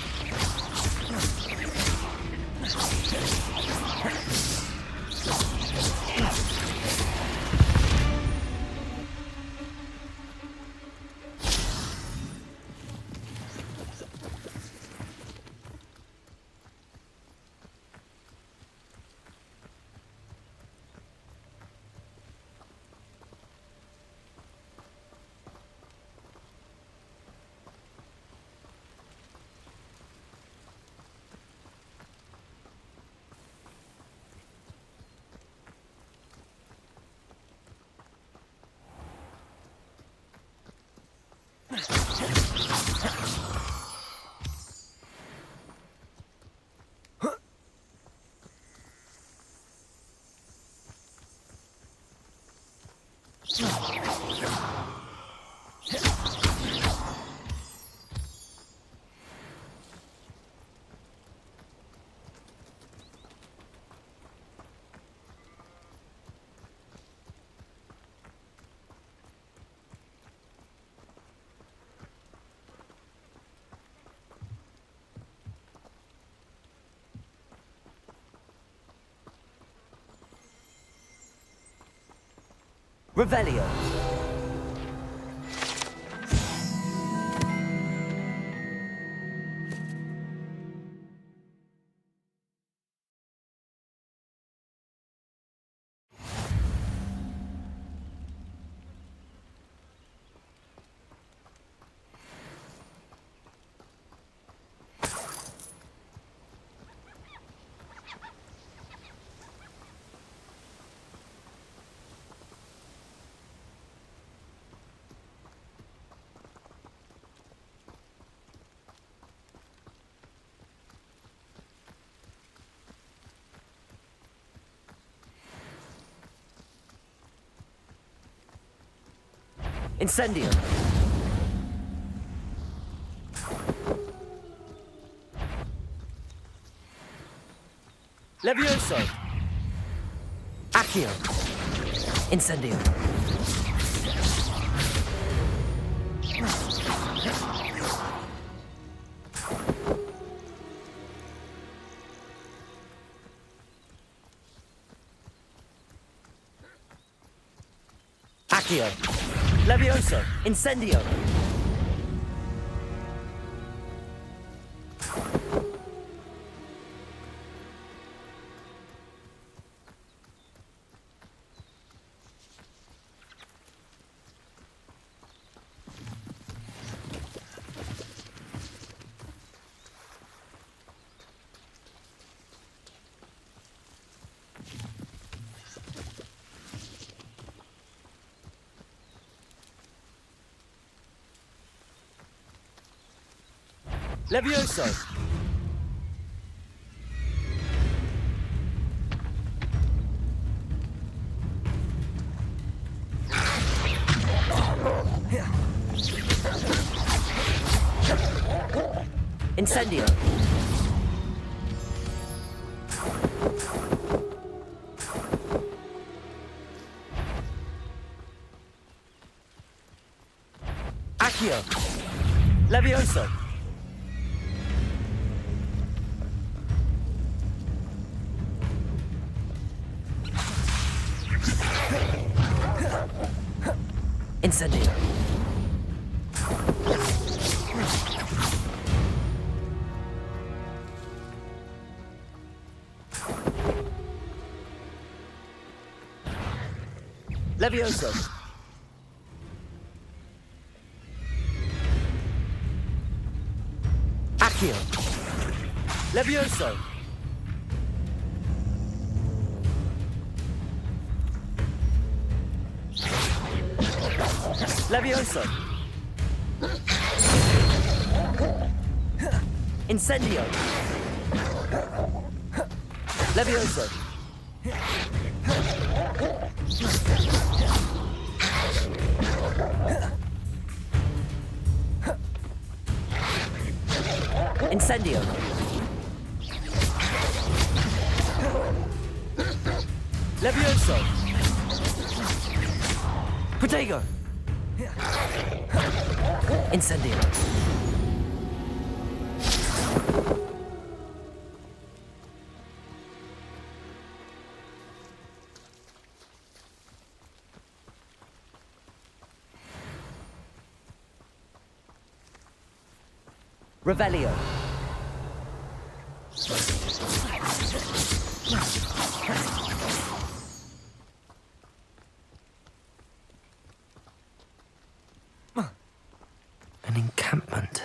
Speaker 1: Revelio. Incendio. Levioso. Accio. Incendio. Accio. Levioso. Incendio. Levioso. Incendio. Accio. Levioso. Incendio. Levioso. Accio. Levioso. Levioso. Incendio. Levioso. Incendio. Levioso. Protego. Incendio. Revelio. An encampment.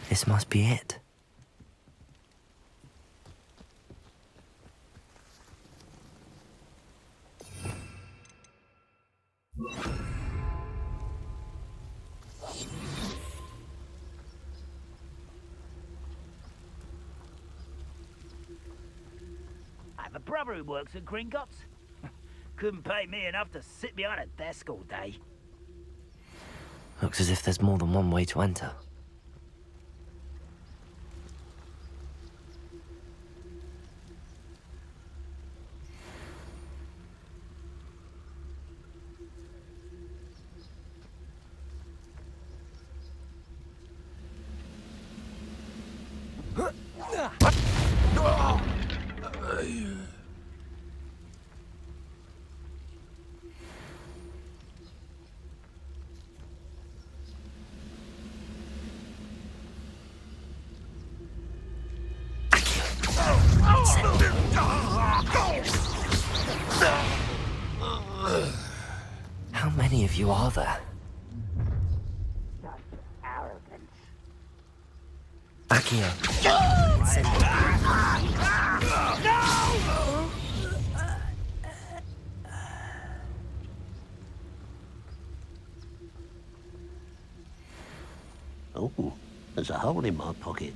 Speaker 1: This must be it.
Speaker 18: I have a brother who works at Gringotts. Couldn't pay me enough to sit behind a desk all day.
Speaker 1: Looks as if there's more than one way to enter. How many of you are there?
Speaker 18: Arrogant.
Speaker 1: Accio.
Speaker 18: Oh, there's a hole in my pocket.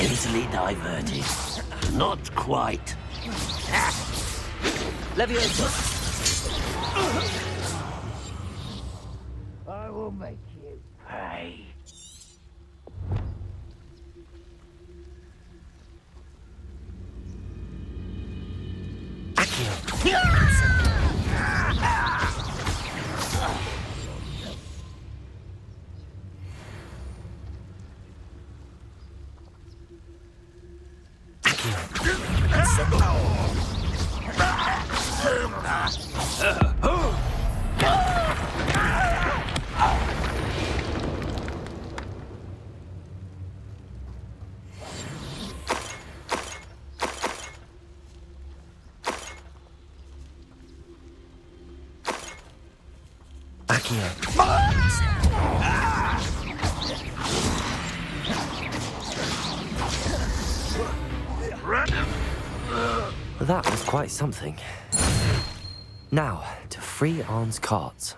Speaker 18: Easily diverted. Not quite.
Speaker 1: Leviosa!
Speaker 18: I will make you pay. That was quite something. Now, to free Arn's carts.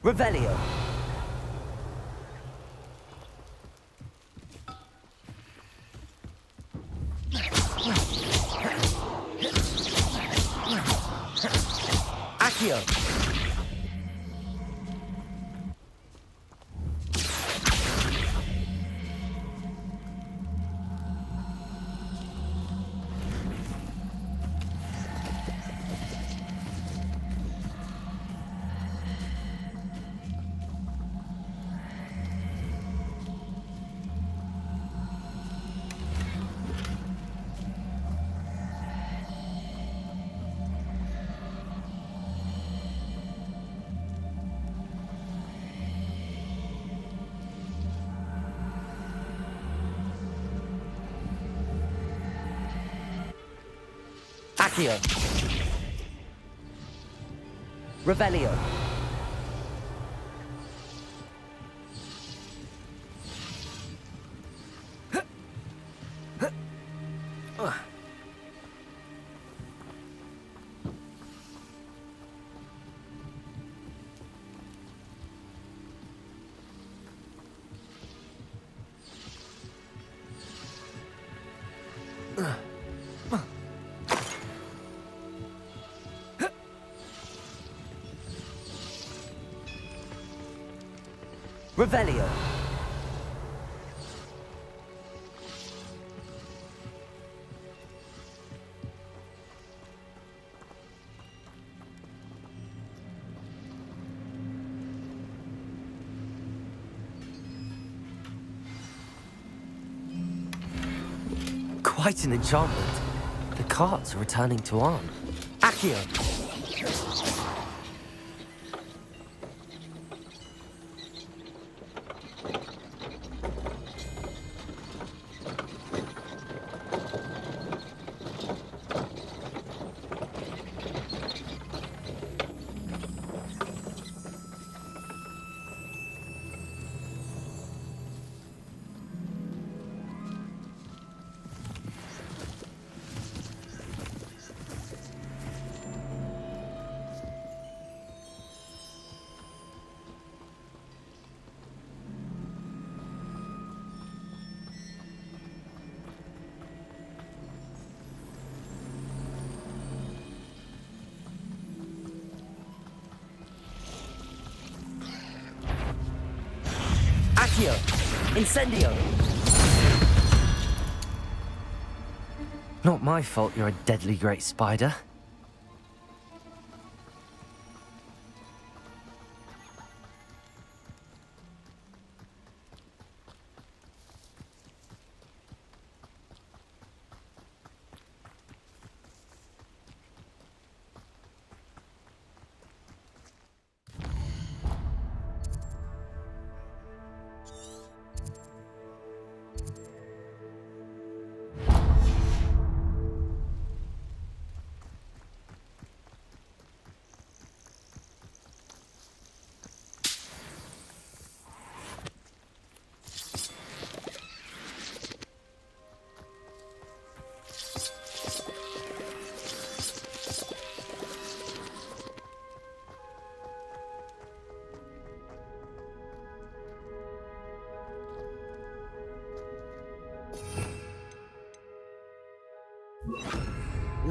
Speaker 18: Revelio. Accio. Accio. Revelio. Revelio. Quite an enchantment. The carts are returning to Arn. Accio.
Speaker 1: Accio! Incendio! Not my fault you're a deadly great spider.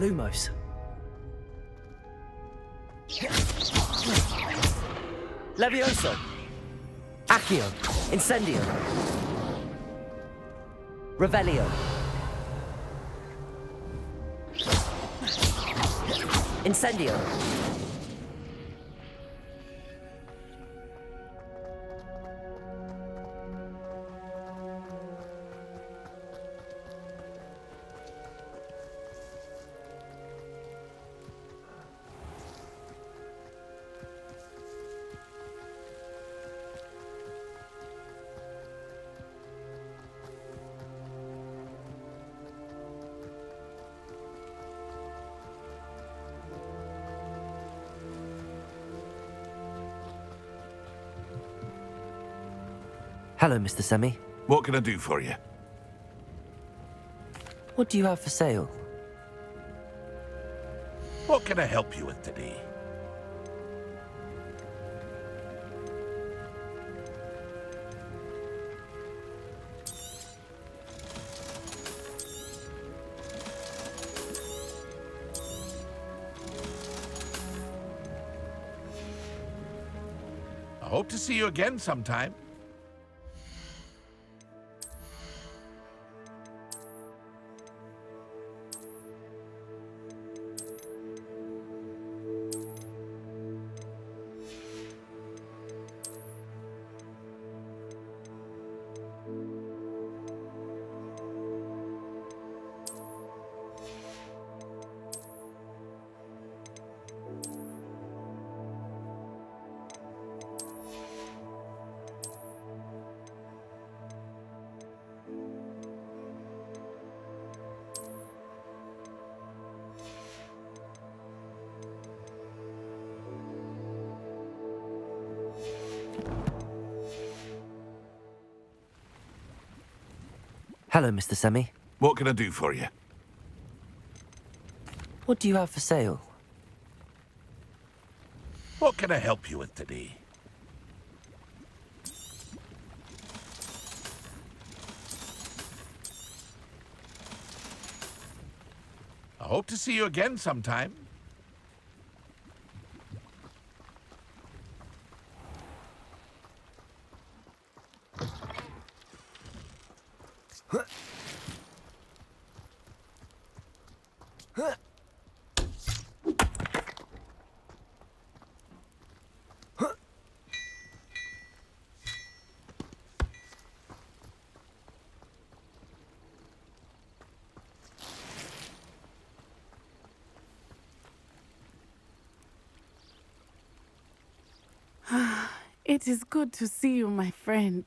Speaker 1: Lumos. Levioso. Accio. Incendio. Revelio. Incendio. Hello, Mr. Semi.
Speaker 11: What can I do for you?
Speaker 1: What do you have for sale?
Speaker 11: What can I help you with today? I hope to see you again sometime.
Speaker 1: Hello, Mr. Semi.
Speaker 11: What can I do for you?
Speaker 1: What do you have for sale?
Speaker 11: What can I help you with today? I hope to see you again sometime.
Speaker 20: It is good to see you, my friend.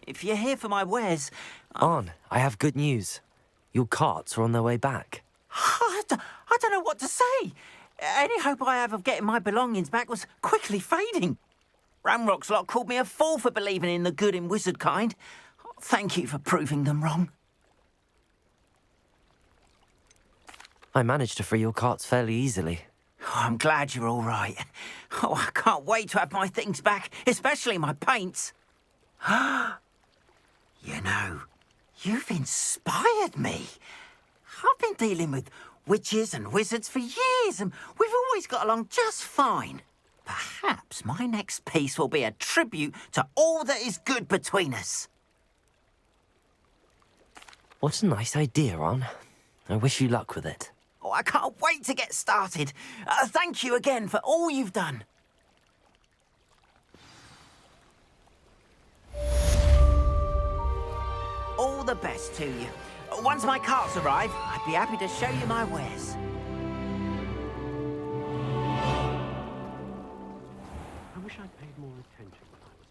Speaker 13: If you're here for my wares...
Speaker 1: On, I have good news. Your carts are on their way back.
Speaker 13: I don't know what to say. Any hope I have of getting my belongings back was quickly fading. Ramrock's lot called me a fool for believing in the good in wizard kind. Thank you for proving them wrong.
Speaker 1: I managed to free your carts fairly easily.
Speaker 13: Oh, I'm glad you're all right. Oh, I can't wait to have my things back, especially my paints. You know, you've inspired me. I've been dealing with witches and wizards for years, and we've always got along just fine. Perhaps my next piece will be a tribute to all that is good between us.
Speaker 1: What a nice idea, Ron. I wish you luck with it.
Speaker 13: Oh, I can't wait to get started. Thank you again for all you've done. All the best to you. Once my carts arrive, I'd be happy to show you my wares.
Speaker 16: I wish I'd paid more attention when I was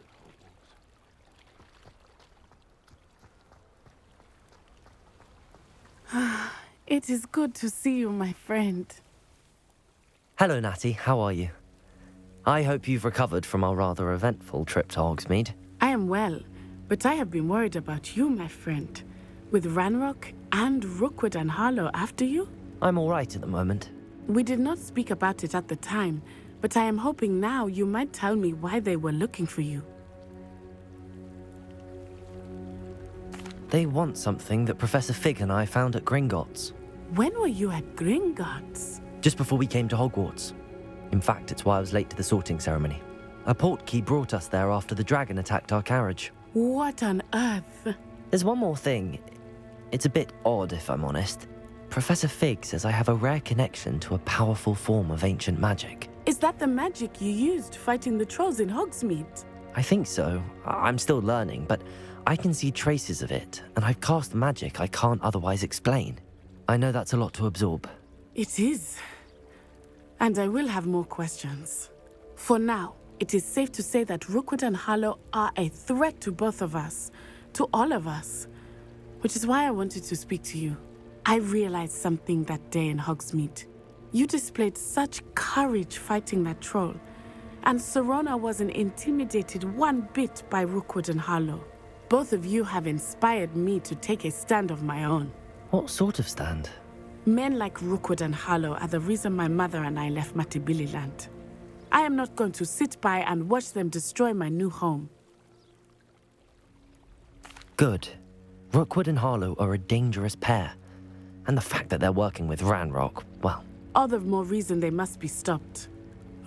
Speaker 16: at
Speaker 20: Hogwarts. It is good to see you, my friend.
Speaker 1: Hello, Natty. How are you? I hope you've recovered from our rather eventful trip to Hogsmeade.
Speaker 20: I am well, but I have been worried about you, my friend. With Ranrock and Rookwood and Harlow after you?
Speaker 1: I'm all right at the moment.
Speaker 20: We did not speak about it at the time, but I am hoping now you might tell me why they were looking for you.
Speaker 1: They want something that Professor Fig and I found at Gringotts.
Speaker 20: When were you at Gringotts?
Speaker 1: Just before we came to Hogwarts. In fact, it's why I was late to the sorting ceremony. A portkey brought us there after the dragon attacked our carriage.
Speaker 20: What on earth?
Speaker 1: There's one more thing. It's a bit odd, if I'm honest. Professor Fig says I have a rare connection to a powerful form of ancient magic.
Speaker 20: Is that the magic you used fighting the trolls in Hogsmeade?
Speaker 1: I think so. I'm still learning, but I can see traces of it, and I've cast magic I can't otherwise explain. I know that's a lot to absorb.
Speaker 20: It is. And I will have more questions. For now, it is safe to say that Rookwood and Harlow are a threat to both of us, to all of us, which is why I wanted to speak to you. I realized something that day in Hogsmeade. You displayed such courage fighting that troll, and Serona wasn't intimidated one bit by Rookwood and Harlow. Both of you have inspired me to take a stand of my own.
Speaker 1: What sort of stand?
Speaker 20: Men like Rookwood and Harlow are the reason my mother and I left Matibili land. I am not going to sit by and watch them destroy my new home.
Speaker 1: Good. Rookwood and Harlow are a dangerous pair. And the fact that they're working with Ranrock, well...
Speaker 20: All the more reason they must be stopped.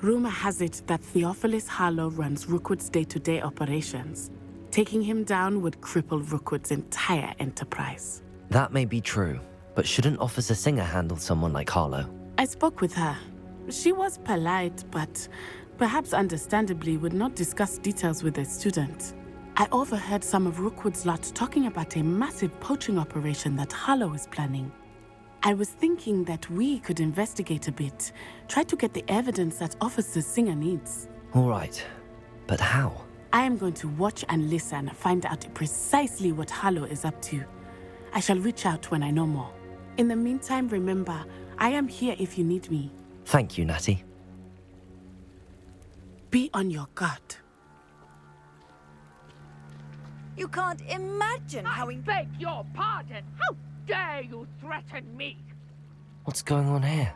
Speaker 20: Rumor has it that Theophilus Harlow runs Rookwood's day-to-day operations. Taking him down would cripple Rookwood's entire enterprise.
Speaker 1: That may be true, but shouldn't Officer Singer handle someone like Harlow?
Speaker 20: I spoke with her. She was polite, but perhaps understandably would not discuss details with a student. I overheard some of Rookwood's lot talking about a massive poaching operation that Harlow is planning. I was thinking that we could investigate a bit, try to get the evidence that Officer Singer needs.
Speaker 1: All right, but how?
Speaker 20: I am going to watch and listen, find out precisely what Harlow is up to. I shall reach out when I know more. In the meantime, remember, I am here if you need me.
Speaker 1: Thank you, Natty.
Speaker 20: Be on your guard.
Speaker 9: You can't imagine how...
Speaker 15: I beg your pardon! How dare you threaten me?
Speaker 1: What's going on here?